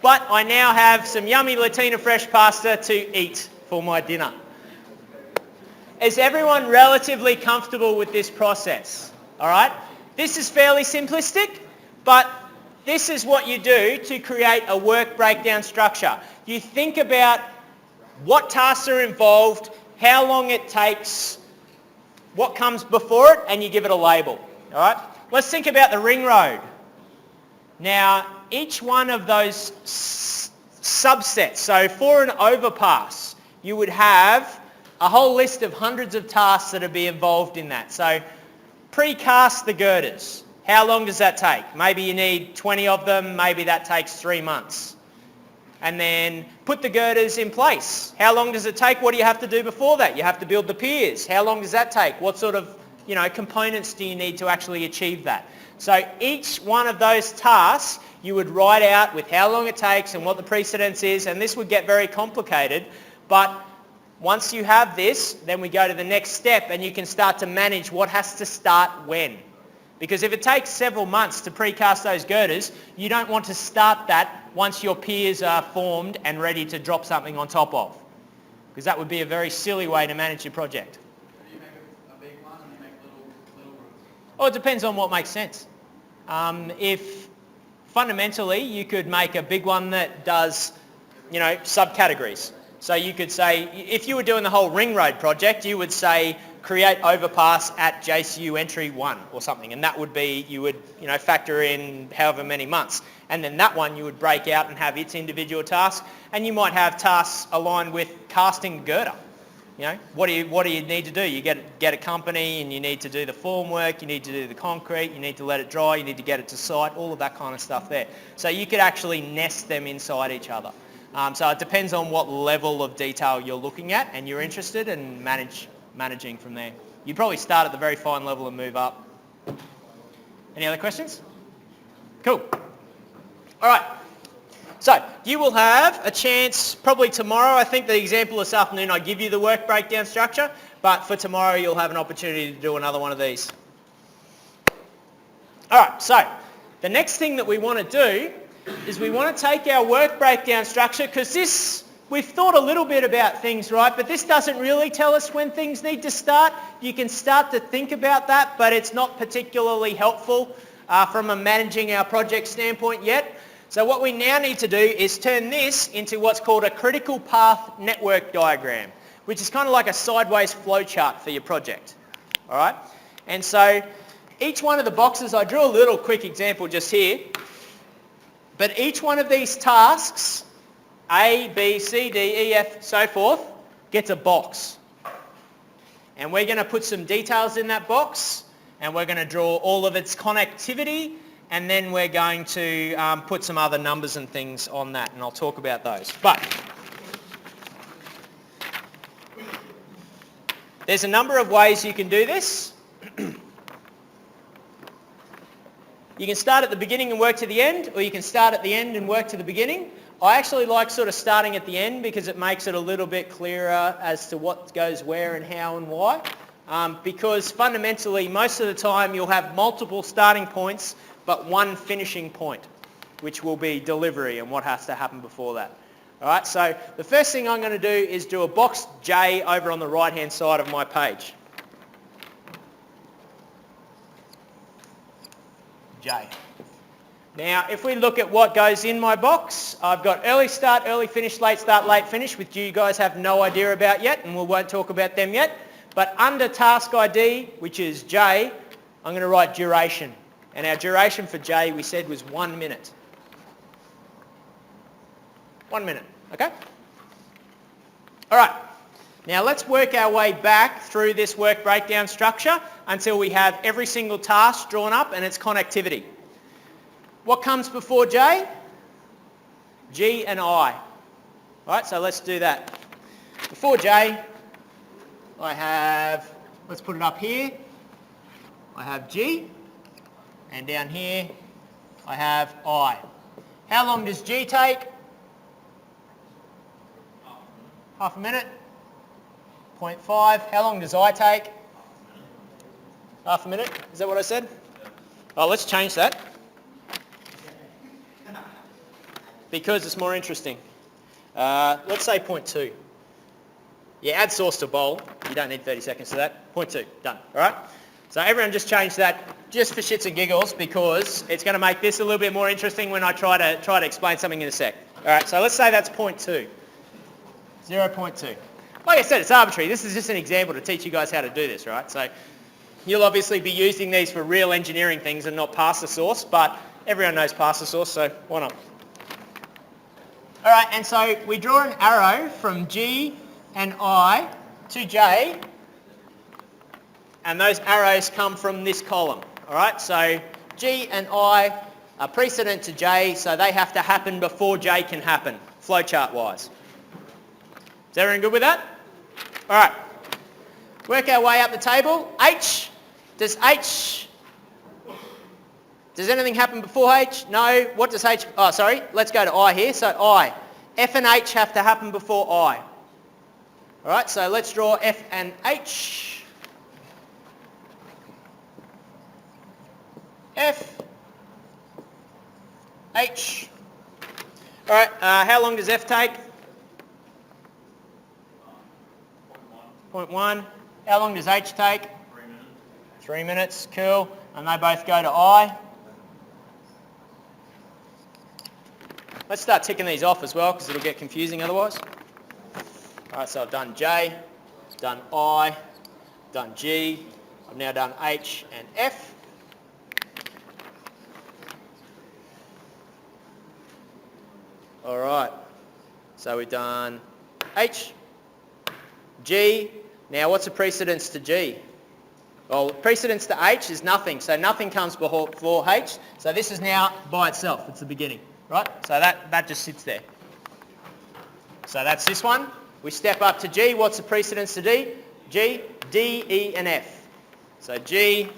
but I now have some yummy Latina fresh pasta to eat for my dinner. Is everyone relatively comfortable with this process? All right? This is fairly simplistic, but this is what you do to create a work breakdown structure. You think about what tasks are involved, how long it takes, what comes before it, and you give it a label. All right? Let's think about the ring road. Now, each one of those subsets, so for an overpass, you would have a whole list of hundreds of tasks that would be involved in that. So, precast the girders. How long does that take? Maybe you need 20 of them, maybe that takes 3 months. And then put the girders in place. How long does it take? What do you have to do before that? You have to build the piers. How long does that take? What sort of components do you need to actually achieve that? So each one of those tasks you would write out with how long it takes and what the precedence is, and this would get very complicated. But once you have this, then we go to the next step and you can start to manage what has to start when. Because if it takes several months to precast those girders, you don't want to start that once your piers are formed and ready to drop something on top of. Because that would be a very silly way to manage your project. Do you make a big one and you make little ones? Oh, it depends on what makes sense. If fundamentally you could make a big one that does, subcategories. So you could say, if you were doing the whole ring road project, you would say create overpass at JCU entry 1 or something, and that would be, you would factor in however many months, and then that one you would break out and have its individual tasks, and you might have tasks aligned with casting girder. What do you need to do? You get a company and you need to do the formwork, you need to do the concrete, you need to let it dry, you need to get it to site, all of that kind of stuff there. So you could actually nest them inside each other. So it depends on what level of detail you're looking at and you're interested in managing from there. You'd probably start at the very fine level and move up. Any other questions? Cool. All right. So you will have a chance probably tomorrow. I think the example this afternoon, I give you the work breakdown structure, but for tomorrow you'll have an opportunity to do another one of these. All right, so the next thing that we want to do is we want to take our work breakdown structure, because we've thought a little bit about things, right? But this doesn't really tell us when things need to start. You can start to think about that, but it's not particularly helpful from a managing our project standpoint yet. So what we now need to do is turn this into what's called a critical path network diagram, which is kind of like a sideways flow chart for your project. All right? And so each one of the boxes, I drew a little quick example just here, but each one of these tasks, A, B, C, D, E, F, so forth, gets a box. And we're going to put some details in that box, and we're going to draw all of its connectivity, and then we're going to put some other numbers and things on that, and I'll talk about those. But there's a number of ways you can do this. You can start at the beginning and work to the end, or you can start at the end and work to the beginning. I actually like sort of starting at the end because it makes it a little bit clearer as to what goes where and how and why. Because fundamentally, most of the time you'll have multiple starting points, but one finishing point, which will be delivery and what has to happen before that. All right, so the first thing I'm going to do is do a box J over on the right-hand side of my page. J. Now, if we look at what goes in my box, I've got early start, early finish, late start, late finish, which you guys have no idea about yet, and we won't talk about them yet. But under task ID, which is J, I'm going to write duration. And our duration for J, we said, was 1 minute. 1 minute, okay? All right. Now let's work our way back through this work breakdown structure until we have every single task drawn up and its connectivity. What comes before J? G and I. All right, so let's do that. Before J, I have, let's put it up here, I have G, and down here I have I. How long does G take? Half a minute. 0.5. How long does I take? Half a minute. Is that what I said? Oh, let's change that, because it's more interesting. Let's say 0.2. Yeah, add source to bowl. You don't need 30 seconds for that. 0.2. Done. All right? So everyone just change that just for shits and giggles, because it's going to make this a little bit more interesting when I try to explain something in a sec. All right, so let's say that's 0.2. 0.2. Like I said, it's arbitrary. This is just an example to teach you guys how to do this, right? So you'll obviously be using these for real engineering things and not pass the source, but everyone knows pass the source, so why not? All right, and so we draw an arrow from G and I to J, and those arrows come from this column. All right, so G and I are precedent to J, so they have to happen before J can happen. flowchart wise. Is everyone good with that? All right. Work our way up the table. H. Does anything happen before H? No. What does H... Oh, sorry. Let's go to I here. So I. F and H have to happen before I. All right. So let's draw F and H. F. H. All right. How long does F take? 0.1. How long does H take? 3 minutes. 3 minutes. Cool. And they both go to I. Let's start ticking these off as well because it'll get confusing otherwise. All right, so I've done J, done I, done G, I've now done H and F. All right, so we've done H, G. Now what's the precedence to G? Well, precedence to H is nothing, so nothing comes before H. So this is now by itself, it's the beginning. Right, so that just sits there. So that's this one. We step up to G. What's the precedence to D? G, D, E, and F. So G,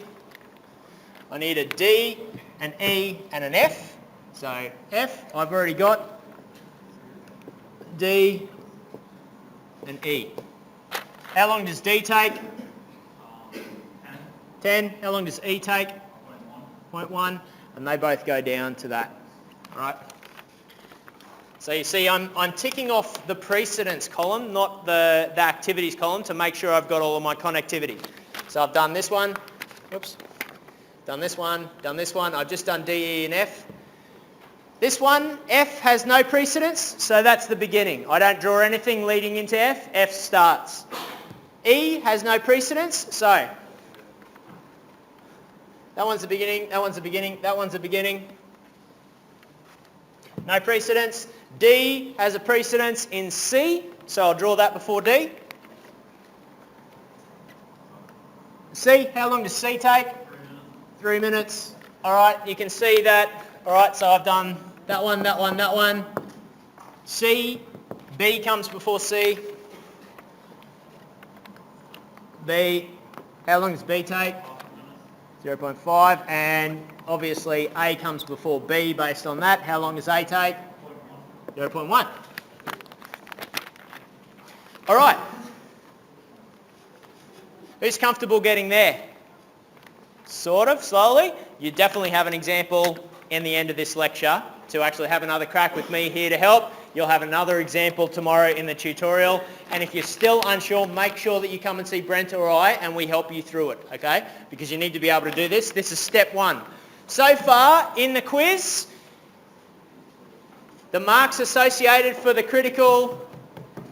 I need a D, an E, and an F. So F, I've already got D and E. How long does D take? 10. How long does E take? 0.1. And they both go down to that. Right. So you see I'm ticking off the precedence column, not the activities column, to make sure I've got all of my connectivity. So I've done this one, oops, done this one, I've just done D, E and F. This one, F has no precedence, so that's the beginning. I don't draw anything leading into F, F starts. E has no precedence, so that one's the beginning, that one's the beginning, that one's the beginning. No precedence. D has a precedence in C, so I'll draw that before D. C, how long does C take? 3 minutes. All right, you can see that. All right, so I've done that one, that one, that one. C, B comes before C. B, how long does B take? 0.5, and obviously A comes before B based on that. How long does A take? 0.1. All right. Who's comfortable getting there? Sort of, slowly. You definitely have an example in the end of this lecture to actually have another crack with me here to help. You'll have another example tomorrow in the tutorial. And if you're still unsure, make sure that you come and see Brent or I and we help you through it, okay? Because you need to be able to do this. This is step one. So far in the quiz, the marks associated for the critical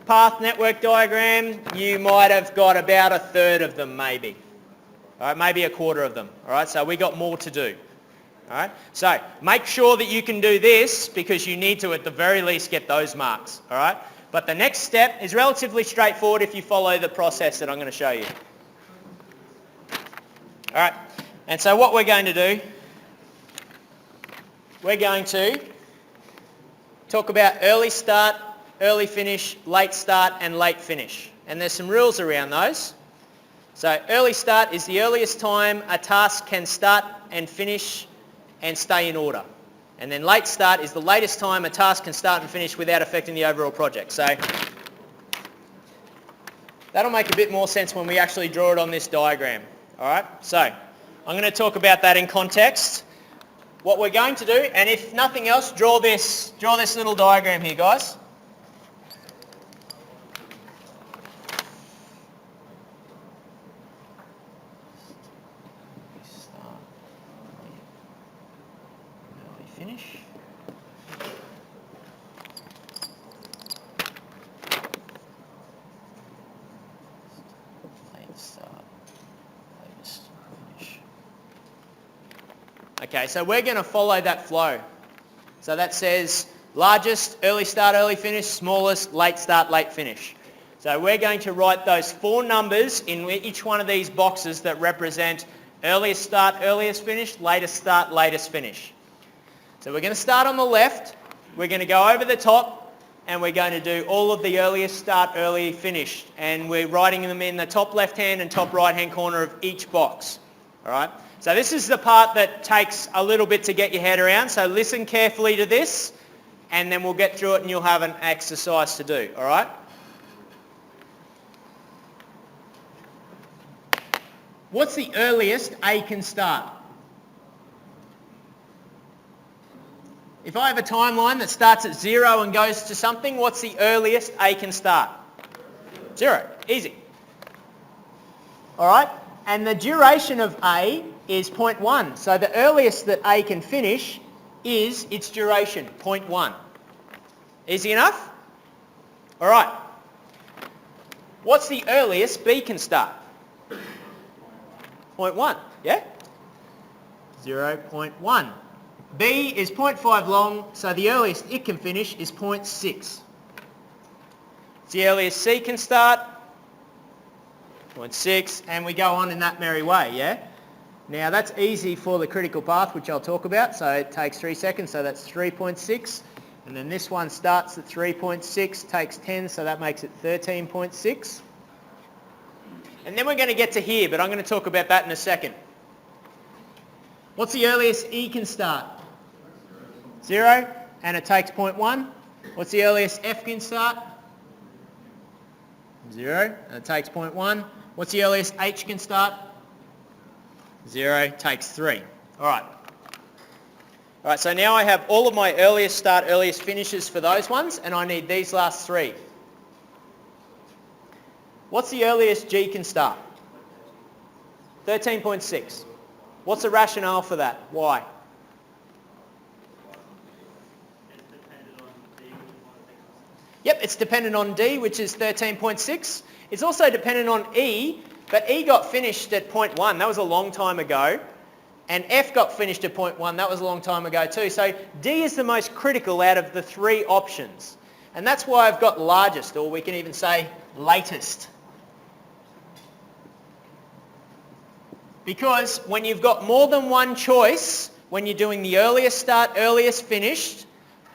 path network diagram, you might have got about a third of them maybe. All right, maybe a quarter of them. All right, so we got more to do. All right, so make sure that you can do this because you need to at the very least get those marks. All right, but the next step is relatively straightforward if you follow the process that I'm going to show you. All right, and so what we're going to do, we're going to talk about early start, early finish, late start and late finish. And there's some rules around those. So early start is the earliest time a task can start and finish and stay in order. And then late start is the latest time a task can start and finish without affecting the overall project. So that'll make a bit more sense when we actually draw it on this diagram. All right, so I'm going to talk about that in context. What we're going to do, and if nothing else, draw this little diagram here, guys. Start, early finish. Late start, latest finish. Okay, so we're going to follow that flow. So that says largest, early start, early finish, smallest, late start, late finish. So we're going to write those 4 numbers in each one of these boxes that represent earliest start, earliest finish, latest start, latest finish. So we're going to start on the left, we're going to go over the top, and we're going to do all of the earliest start, early finish. And we're writing them in the top left-hand and top right-hand corner of each box. All right? So this is the part that takes a little bit to get your head around. So listen carefully to this, and then we'll get through it and you'll have an exercise to do. All right? What's the earliest A can start? If I have a timeline that starts at 0 and goes to something, what's the earliest A can start? 0. Easy. All right? And the duration of A is 0.1. So the earliest that A can finish is its duration, 0.1. Easy enough? All right. What's the earliest B can start? 0.1. Yeah? 0.1. B is 0.5 long, so the earliest it can finish is 0.6. It's the earliest C can start, 0.6, and we go on in that merry way, yeah? Now that's easy for the critical path, which I'll talk about, so it takes 3 seconds, so that's 3.6. And then this one starts at 3.6, takes 10, so that makes it 13.6. And then we're going to get to here, but I'm going to talk about that in a second. What's the earliest E can start? 0, and it takes 0.1. What's the earliest F can start? 0, and it takes 0.1. What's the earliest H can start? 0, takes 3. All right. All right, so now I have all of my earliest start, earliest finishes for those ones, and I need these last 3. What's the earliest G can start? 13.6. What's the rationale for that? Why? Yep, it's dependent on D, which is 13.6. It's also dependent on E, but E got finished at 0.1. That was a long time ago. And F got finished at 0.1. That was a long time ago too. So D is the most critical out of the 3 options. And that's why I've got largest, or we can even say latest. Because when you've got more than one choice, when you're doing the earliest start, earliest finished,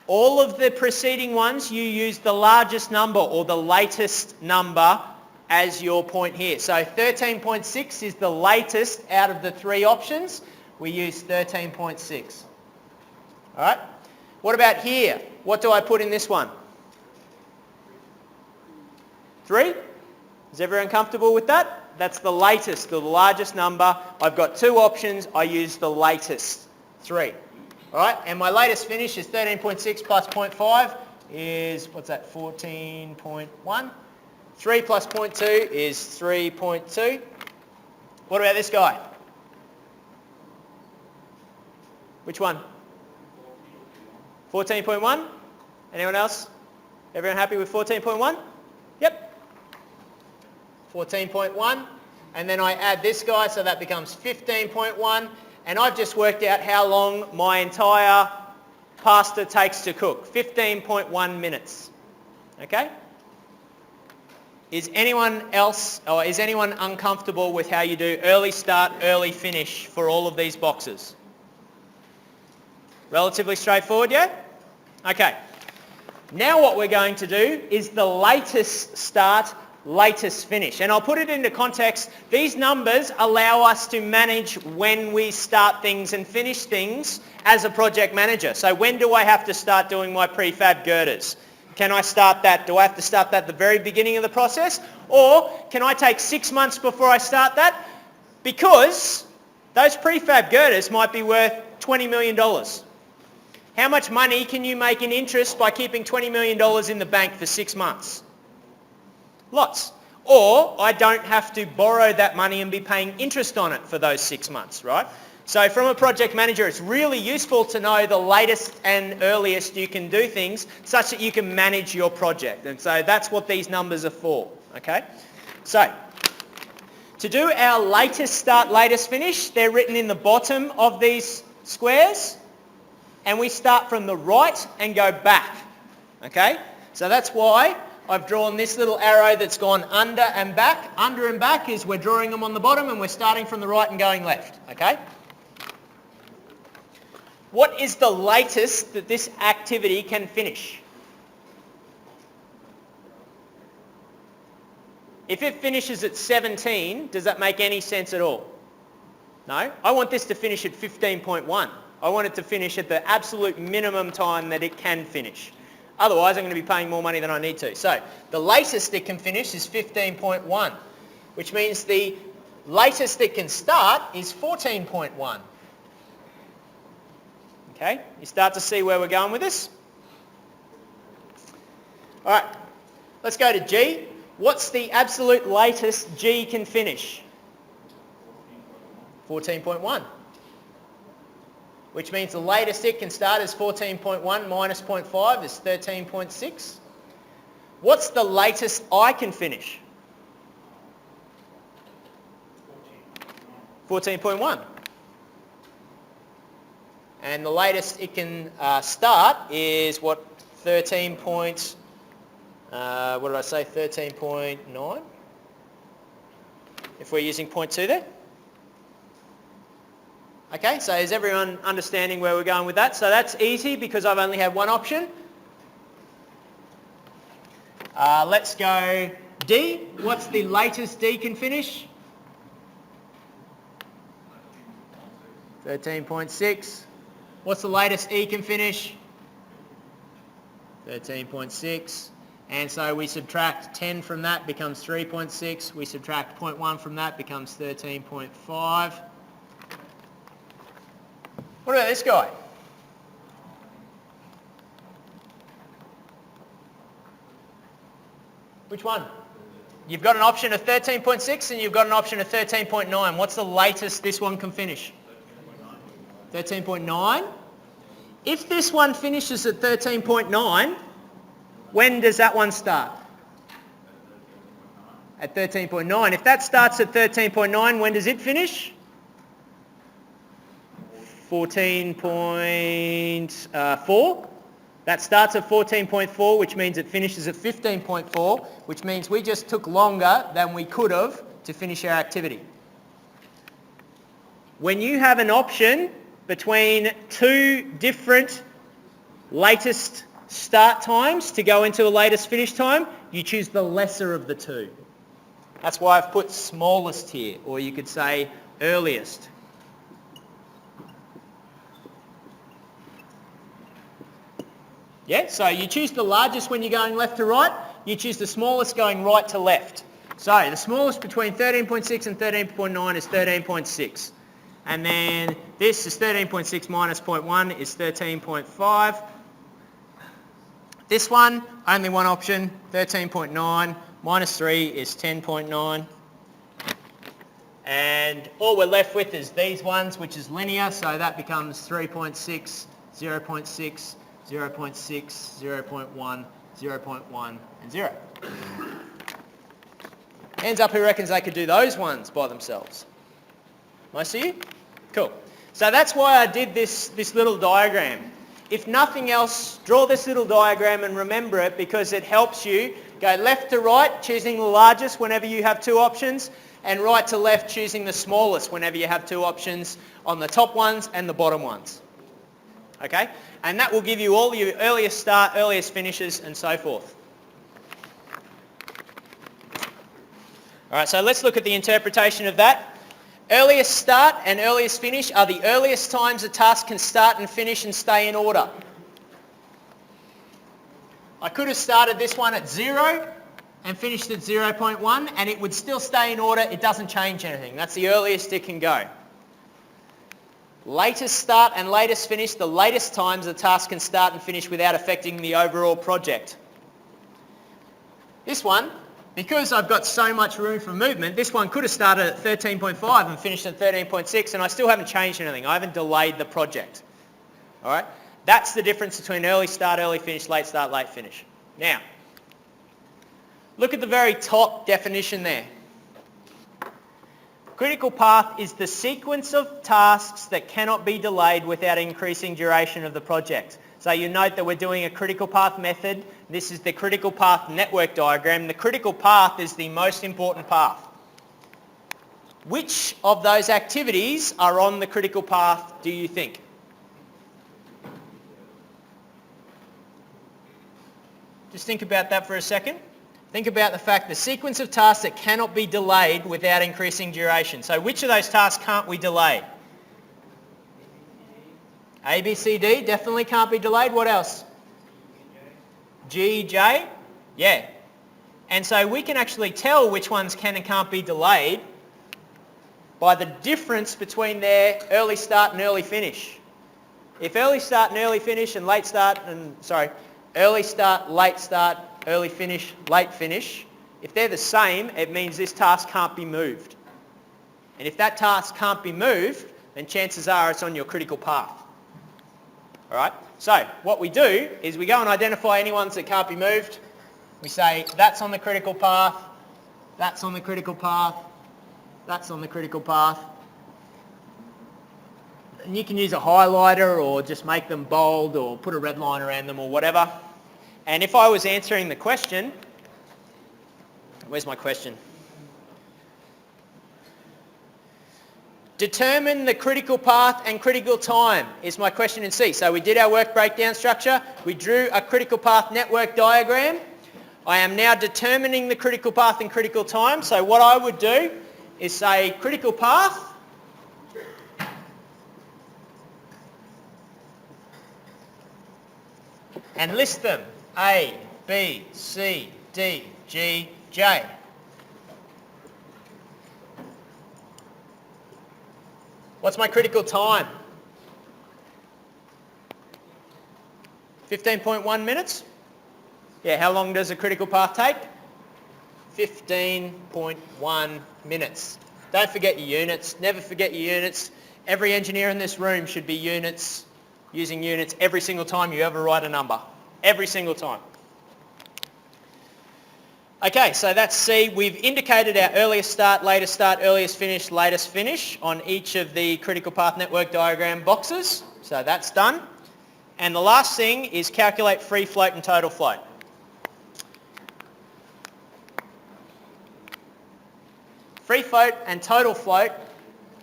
all of the preceding ones, you use the largest number or the latest number as your point here. So 13.6 is the latest out of the 3 options. We use 13.6. All right? What about here? What do I put in this one? 3? Is everyone comfortable with that? That's the latest, the largest number. I've got 2 options. I use the latest, 3. All right, and my latest finish is 13.6 plus 0.5 is, what's that, 14.1. 3 plus 0.2 is 3.2. What about this guy? Which one? 14.1? Anyone else? Everyone happy with 14.1? Yep. 14.1, and then I add this guy, so that becomes 15.1, and I've just worked out how long my entire pasta takes to cook, 15.1 minutes. Okay? Is anyone else, or is anyone uncomfortable with how you do early start, early finish for all of these boxes? Relatively straightforward, yeah? Okay. Now what we're going to do is the latest start, latest finish. And I'll put it into context. These numbers allow us to manage when we start things and finish things as a project manager. So when do I have to start doing my prefab girders? Can I start that? Do I have to start that at the very beginning of the process? Or can I take 6 months before I start that? Because those prefab girders might be worth $20 million. How much money can you make in interest by keeping $20 million in the bank for 6 months? Lots. Or I don't have to borrow that money and be paying interest on it for those 6 months, right? So from a project manager, it's really useful to know the latest and earliest you can do things such that you can manage your project. And so that's what these numbers are for, okay? So to do our latest start, latest finish, they're written in the bottom of these squares, and we start from the right and go back, okay? So that's why I've drawn this little arrow that's gone under and back. Under and back is we're drawing them on the bottom and we're starting from the right and going left, okay? What is the latest that this activity can finish? If it finishes at 17, does that make any sense at all? No? I want this to finish at 15.1. I want it to finish at the absolute minimum time that it can finish. Otherwise, I'm going to be paying more money than I need to. So the latest it can finish is 15.1, which means the latest it can start is 14.1. Okay? You start to see where we're going with this? All right. Let's go to G. What's the absolute latest G can finish? 14.1. Which means the latest it can start is 14.1 minus 0.5 is 13.6. What's the latest I can finish? 14.1. And the latest it can start is what? 13 point, what did I say? 13.9? If we're using 0.2 there. Okay, so is everyone understanding where we're going with that? So that's easy because I've only had one option. Let's go D. What's the latest D can finish? 13.6. What's the latest E can finish? 13.6. And so we subtract 10 from that, becomes 3.6. We subtract 0.1 from that, becomes 13.5. What about this guy? Which one? You've got an option of 13.6 and you've got an option of 13.9. What's the latest this one can finish? 13.9. If this one finishes at 13.9, when does that one start? At 13.9. If that starts at 13.9, when does it finish? 14.4. That starts at 14.4, which means it finishes at 15.4, which means we just took longer than we could have to finish our activity. When you have an option between two different latest start times to go into a latest finish time, you choose the lesser of the two. That's why I've put smallest here, or you could say earliest. Yeah, so you choose the largest when you're going left to right, you choose the smallest going right to left. So the smallest between 13.6 and 13.9 is 13.6. And then this is 13.6 minus 0.1 is 13.5. This one, only one option, 13.9 minus 3 is 10.9. And all we're left with is these ones, which is linear, so that becomes 3.6, 0.6, 0.6, 0.1, 0.1, and 0. Hands up who reckons they could do those ones by themselves? Most of you? Cool. So that's why I did this little diagram. If nothing else, draw this little diagram and remember it because it helps you go left to right, choosing the largest whenever you have two options, and right to left, choosing the smallest whenever you have two options on the top ones and the bottom ones. Okay? And that will give you all your earliest start, earliest finishes, and so forth. All right, so let's look at the interpretation of that. Earliest start and earliest finish are the earliest times a task can start and finish and stay in order. I could have started this one at 0 and finished at 0.1 and it would still stay in order. It doesn't change anything. That's the earliest it can go. Latest start and latest finish, the latest times a task can start and finish without affecting the overall project. This one, because I've got so much room for movement, this one could have started at 13.5 and finished at 13.6 and I still haven't changed anything. I haven't delayed the project. All right? That's the difference between early start, early finish, late start, late finish. Now, look at the very top definition there. Critical path is the sequence of tasks that cannot be delayed without increasing duration of the project. So you note that we're doing a critical path method. This is the critical path network diagram. The critical path is the most important path. Which of those activities are on the critical path, do you think? Just think about that for a second. Think about the fact the sequence of tasks that cannot be delayed without increasing duration. So which of those tasks can't we delay? A, B, C, D definitely can't be delayed. What else? G, J? Yeah. And so we can actually tell which ones can and can't be delayed by the difference between their early start and early finish. If early start and early finish and late start and, early start, late start, early finish, late finish, if they're the same, it means this task can't be moved. And if that task can't be moved, then chances are it's on your critical path. All right? So what we do is we go and identify any ones that can't be moved. We say that's on the critical path, that's on the critical path, that's on the critical path. And you can use a highlighter or just make them bold or put a red line around them or whatever. And if I was answering the question, where's my question? Determine the critical path and critical time is my question in C. So we did our work breakdown structure. We drew a critical path network diagram. I am now determining the critical path and critical time. So what I would do is say critical path and list them. A, B, C, D, G, J. What's my critical time? 15.1 minutes? Yeah, how long does a critical path take? 15.1 minutes. Don't forget your units. Never forget your units. Every engineer in this room should be using units every single time you ever write a number. Every single time. Okay, so that's C. We've indicated our earliest start, earliest finish, latest finish on each of the critical path network diagram boxes. So that's done. And the last thing is calculate free float and total float. Free float and total float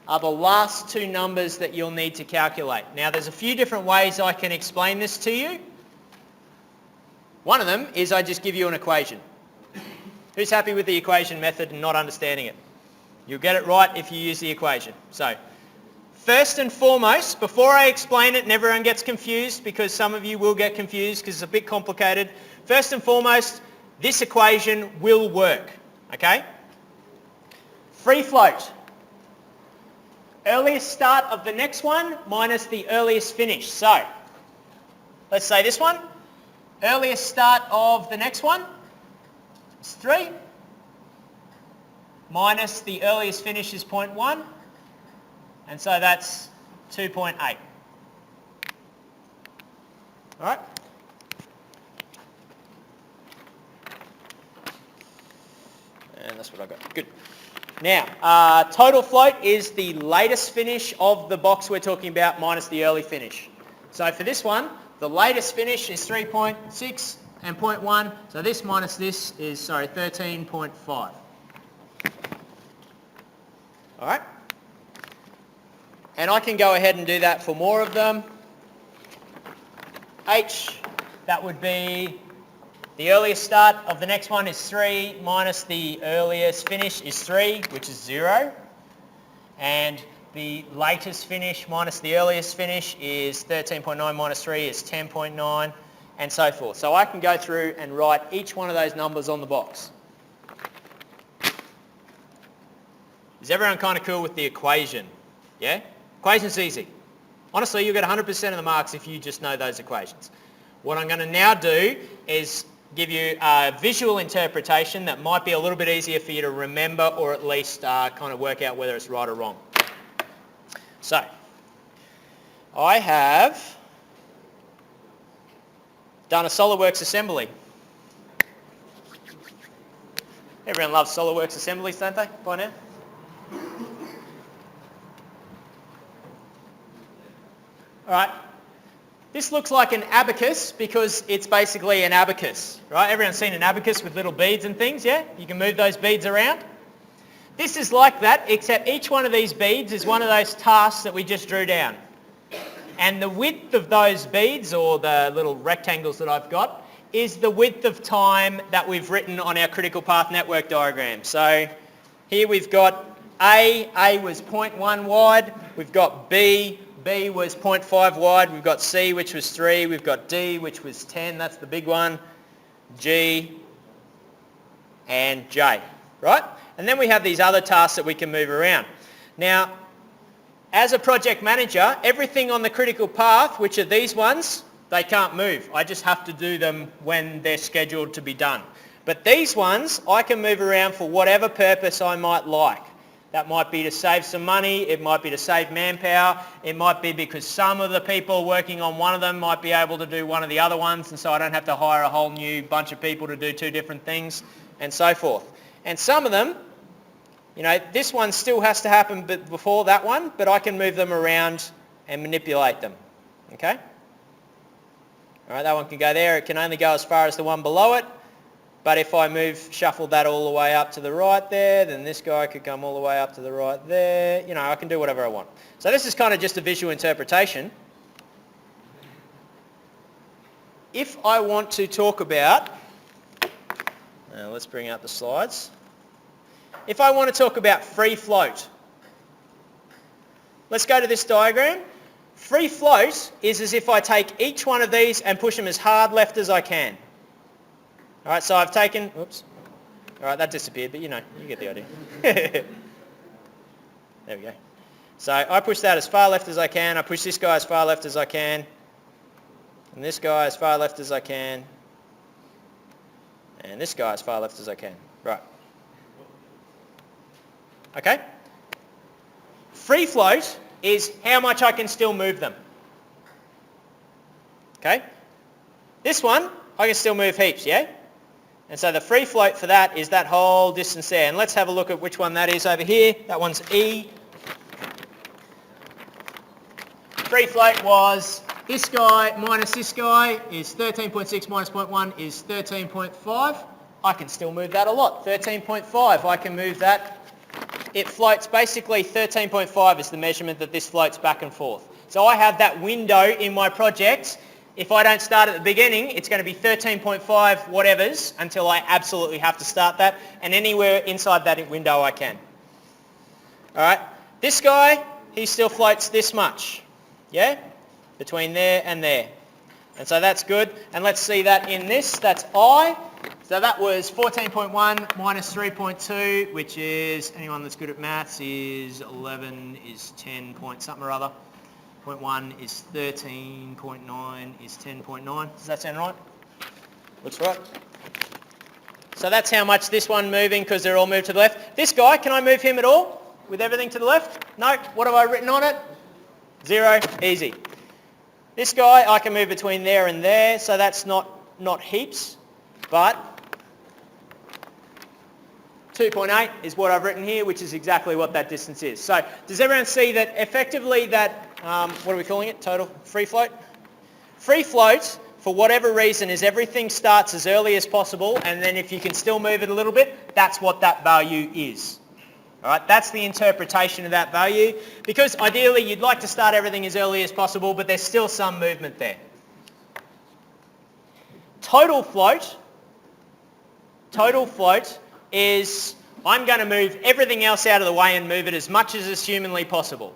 are the last two numbers that you'll need to calculate. Now there's a few different ways I can explain this to you. One of them is I just give you an equation. Who's happy with the equation method and not understanding it? You'll get it right if you use the equation. So, first and foremost, before I explain it and everyone gets confused, because some of you will get confused because it's a bit complicated, first and foremost, this equation will work, okay? Free float. Earliest start of the next one minus the earliest finish. So, let's say this one. Earliest start of the next one is 3 minus the earliest finish is 0.1, and so that's 2.8. All right? And that's what I got. Good. Now, total float is the latest finish of the box we're talking about minus the early finish. So for this one, the latest finish is 3.6 and 0.1, so this minus this is, 13.5. All right? And I can go ahead and do that for more of them. H, that would be the earliest start of the next one is 3 minus the earliest finish is 3, which is 0. And the latest finish minus the earliest finish is 13.9 minus 3 is 10.9, and so forth. So I can go through and write each one of those numbers on the box. Is everyone kind of cool with the equation? Yeah? Equation's easy. Honestly, you'll get 100% of the marks if you just know those equations. What I'm going to now do is give you a visual interpretation that might be a little bit easier for you to remember, or at least kind of work out whether it's right or wrong. So, I have done a SolidWorks assembly. Everyone loves SolidWorks assemblies, don't they, by now? All right. This looks like an abacus because it's basically an abacus, right? Everyone's seen an abacus with little beads and things, yeah? You can move those beads around. This is like that, except each one of these beads is one of those tasks that we just drew down. And the width of those beads, or the little rectangles that I've got, is the width of time that we've written on our critical path network diagram. So here we've got A was 0.1 wide, we've got B was 0.5 wide, we've got C, which was 3, we've got D, which was 10, that's the big one, G, and J, right? And then we have these other tasks that we can move around. Now, as a project manager, everything on the critical path, which are these ones, they can't move. I just have to do them when they're scheduled to be done. But these ones, I can move around for whatever purpose I might like. That might be to save some money, it might be to save manpower, it might be because some of the people working on one of them might be able to do one of the other ones, and so I don't have to hire a whole new bunch of people to do 2 different things, and so forth. And some of them, you know, this one still has to happen before that one, but I can move them around and manipulate them, okay? All right, that one can go there. It can only go as far as the one below it, but if I shuffle that all the way up to the right there, then this guy could come all the way up to the right there. You know, I can do whatever I want. So this is kind of just a visual interpretation. If I want to talk about, let's bring up the slides. If I want to talk about free float, let's go to this diagram. Free float is as if I take each one of these and push them as hard left as I can. All right, so I've taken, oops. All right, that disappeared, but you know, you get the idea. There we go. So I push that as far left as I can. I push this guy as far left as I can. And this guy as far left as I can. And this guy as far left as I can. Right. Okay? Free float is how much I can still move them. Okay? This one, I can still move heaps, yeah? And so the free float for that is that whole distance there. And let's have a look at which one that is over here. That one's E. Free float was this guy minus this guy is 13.6 minus 0.1 is 13.5. I can still move that a lot. 13.5, I can move that. It floats basically 13.5 is the measurement that this floats back and forth. So I have that window in my project. If I don't start at the beginning, it's going to be 13.5 whatevers until I absolutely have to start that. And anywhere inside that window I can. All right. This guy, he still floats this much. Yeah? Between there and there. And so that's good. And let's see that in this. That's I. So that was 14.1 minus 3.2, which is, anyone that's good at maths, is 11 is 10 point something or other. 0.1 is 13.9 is 10.9. Does that sound right? Looks right. So that's how much this one moving, because they're all moved to the left. This guy, can I move him at all with everything to the left? No. What have I written on it? 0. Easy. This guy, I can move between there and there, so that's not heaps, but 2.8 is what I've written here, which is exactly what that distance is. So does everyone see that effectively that, what are we calling it, total free float? Free float, for whatever reason, is everything starts as early as possible, and then if you can still move it a little bit, that's what that value is. All right, that's the interpretation of that value, because ideally you'd like to start everything as early as possible, but there's still some movement there. Total float is I'm going to move everything else out of the way and move it as much as is humanly possible.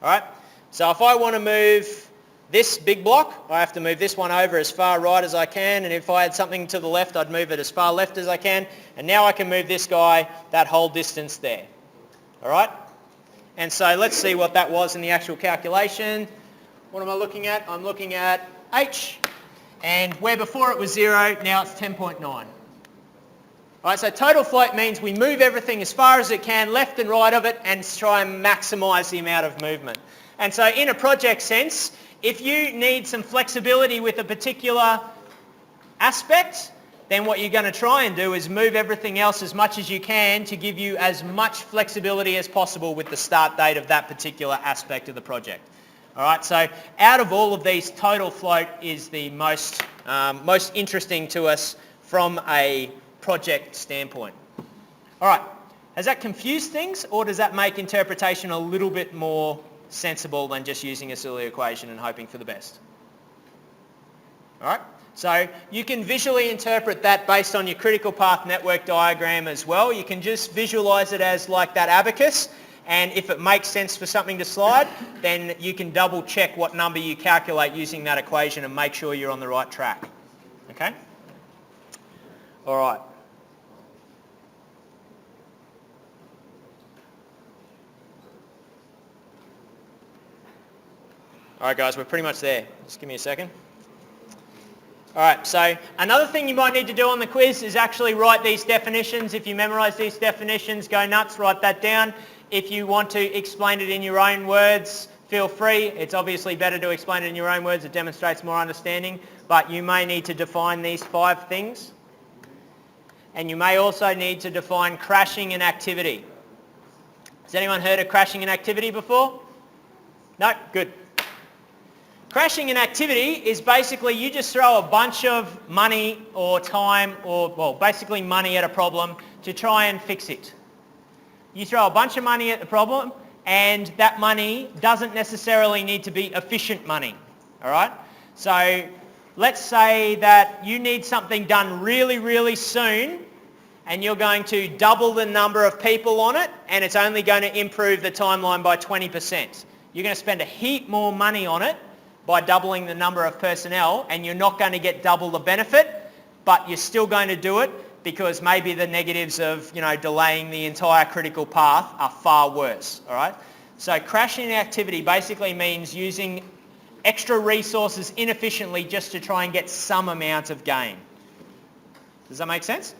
All right, so if I want to move this big block, I have to move this one over as far right as I can, and if I had something to the left, I'd move it as far left as I can, and now I can move this guy that whole distance there. All right? And so let's see what that was in the actual calculation. What am I looking at? I'm looking at H, and where before it was 0, now it's 10.9. All right, so total float means we move everything as far as it can, left and right of it, and try and maximise the amount of movement. And so in a project sense, if you need some flexibility with a particular aspect, then what you're going to try and do is move everything else as much as you can to give you as much flexibility as possible with the start date of that particular aspect of the project. All right, so out of all of these, total float is the most interesting to us from a project standpoint. All right, has that confused things, or does that make interpretation a little bit more sensible than just using a silly equation and hoping for the best? All right, So you can visually interpret that based on your critical path network diagram as well. You can just visualize it as like that abacus, and if it makes sense for something to slide, then you can double check what number you calculate using that equation and make sure you're on the right track. Okay? All right. All right, guys, we're pretty much there. Just give me a second. All right, so another thing you might need to do on the quiz is actually write these definitions. If you memorise these definitions, go nuts, write that down. If you want to explain it in your own words, feel free. It's obviously better to explain it in your own words. It demonstrates more understanding, but you may need to define these 5 things. And you may also need to define crashing and activity. Has anyone heard of crashing and activity before? No? Good. Crashing and activity is basically you just throw a bunch of money or time or, well, basically money at a problem to try and fix it. You throw a bunch of money at the problem and that money doesn't necessarily need to be efficient money, all right? So let's say that you need something done really, really soon and you're going to double the number of people on it and it's only going to improve the timeline by 20%. You're going to spend a heap more money on it by doubling the number of personnel, and you're not going to get double the benefit, but you're still going to do it because maybe the negatives of, delaying the entire critical path are far worse, all right? So crashing activity basically means using extra resources inefficiently just to try and get some amount of gain. Does that make sense?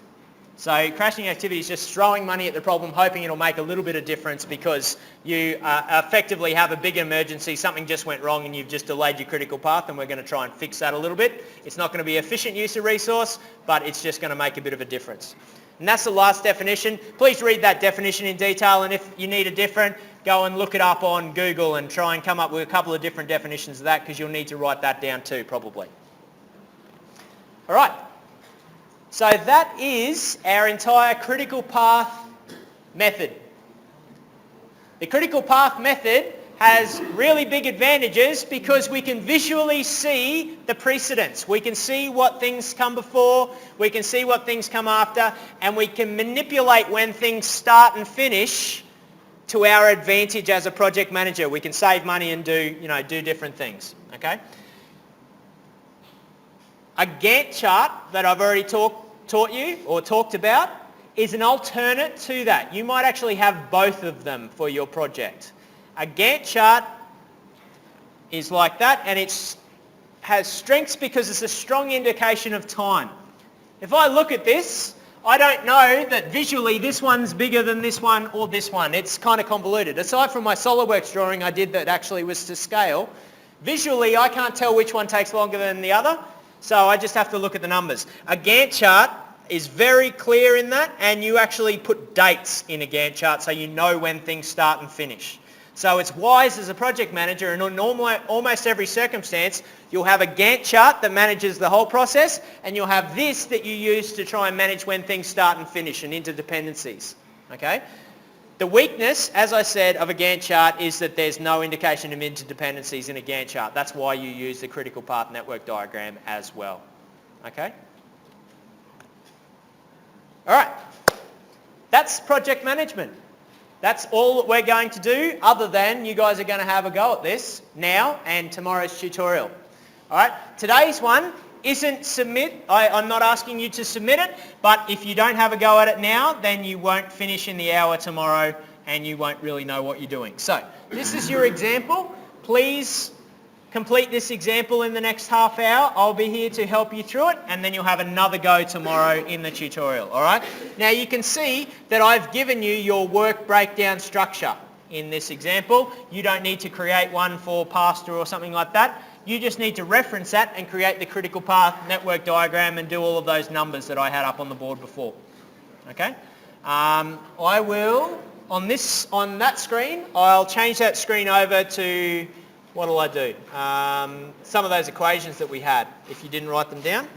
So crashing activity is just throwing money at the problem, hoping it'll make a little bit of difference because you effectively have a big emergency, something just went wrong and you've just delayed your critical path, and we're going to try and fix that a little bit. It's not going to be efficient use of resource, but it's just going to make a bit of a difference. And that's the last definition. Please read that definition in detail, and if you need a different, go and look it up on Google and try and come up with a couple of different definitions of that, because you'll need to write that down too, probably. All right. So that is our entire critical path method. The critical path method has really big advantages because we can visually see the precedence. We can see what things come before, we can see what things come after, and we can manipulate when things start and finish to our advantage as a project manager. We can save money and do different things. Okay? A Gantt chart that I've already taught you or talked about is an alternate to that. You might actually have both of them for your project. A Gantt chart is like that, and it has strengths because it's a strong indication of time. If I look at this, I don't know that visually this one's bigger than this one or this one. It's kind of convoluted. Aside from my SolidWorks drawing I did that actually was to scale, visually I can't tell which one takes longer than the other. So I just have to look at the numbers. A Gantt chart is very clear in that, and you actually put dates in a Gantt chart so you know when things start and finish. So it's wise as a project manager, and in almost every circumstance, you'll have a Gantt chart that manages the whole process, and you'll have this that you use to try and manage when things start and finish and interdependencies. Okay? The weakness, as I said, of a Gantt chart is that there's no indication of interdependencies in a Gantt chart. That's why you use the critical path network diagram as well. Okay? All right. That's project management. That's all that we're going to do, other than you guys are going to have a go at this now and tomorrow's tutorial. All right? Today's one isn't submit. I'm not asking you to submit it, but if you don't have a go at it now, then you won't finish in the hour tomorrow and you won't really know what you're doing. So this is your example. Please complete this example in the next half hour. I'll be here to help you through it, and then you'll have another go tomorrow in the tutorial. All right? Now you can see that I've given you your work breakdown structure in this example. You don't need to create one for Pastor or something like that. You just need to reference that and create the critical path network diagram and do all of those numbers that I had up on the board before. Okay? I will, on that screen, I'll change that screen over to, what'll I do? Some of those equations that we had, if you didn't write them down,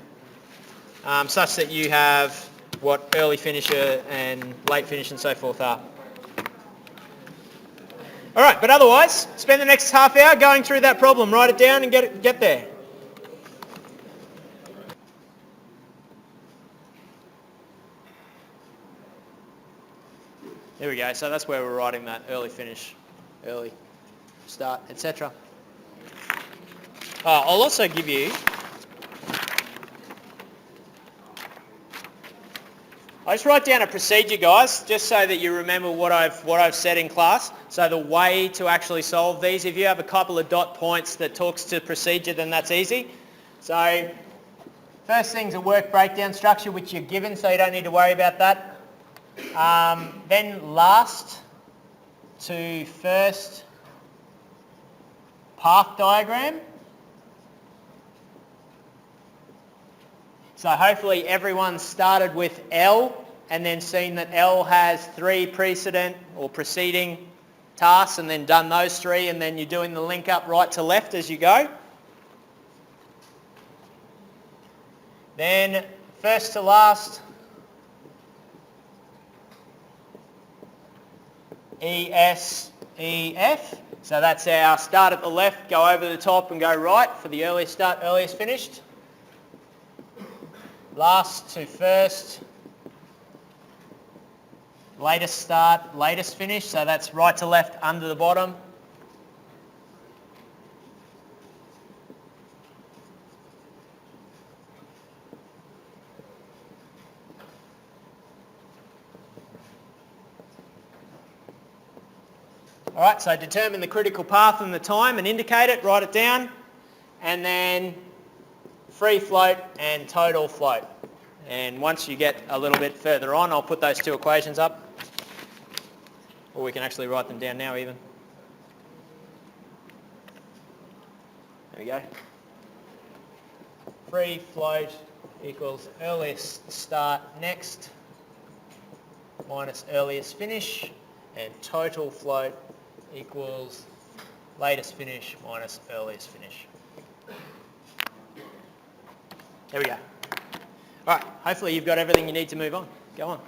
such that you have what early finisher and late finish and so forth are. All right, but otherwise, spend the next half hour going through that problem. Write it down and get there. There we go. So that's where we're writing that early finish, early start, etc. I'll also give you, I just write down a procedure, guys, just so that you remember what I've said in class. So the way to actually solve these, if you have a couple of dot points that talks to procedure, then that's easy. So first thing's a work breakdown structure, which you're given, so you don't need to worry about that. Then last to first path diagram. So hopefully everyone started with L and then seen that L has 3 precedent or preceding tasks and then done those 3, and then you're doing the link up right to left as you go. Then first to last, E, S, E, F. So that's our start at the left, go over the top and go right for the earliest start, earliest finished. Last to first, latest start, latest finish. So that's right to left under the bottom. All right, so determine the critical path and the time and indicate it, write it down, and then free float and total float. And once you get a little bit further on, I'll put those 2 equations up, or we can actually write them down now even. There we go. Free float equals earliest start next minus earliest finish, and total float equals latest finish minus earliest finish. There we go. All right, hopefully you've got everything you need to move on. Go on.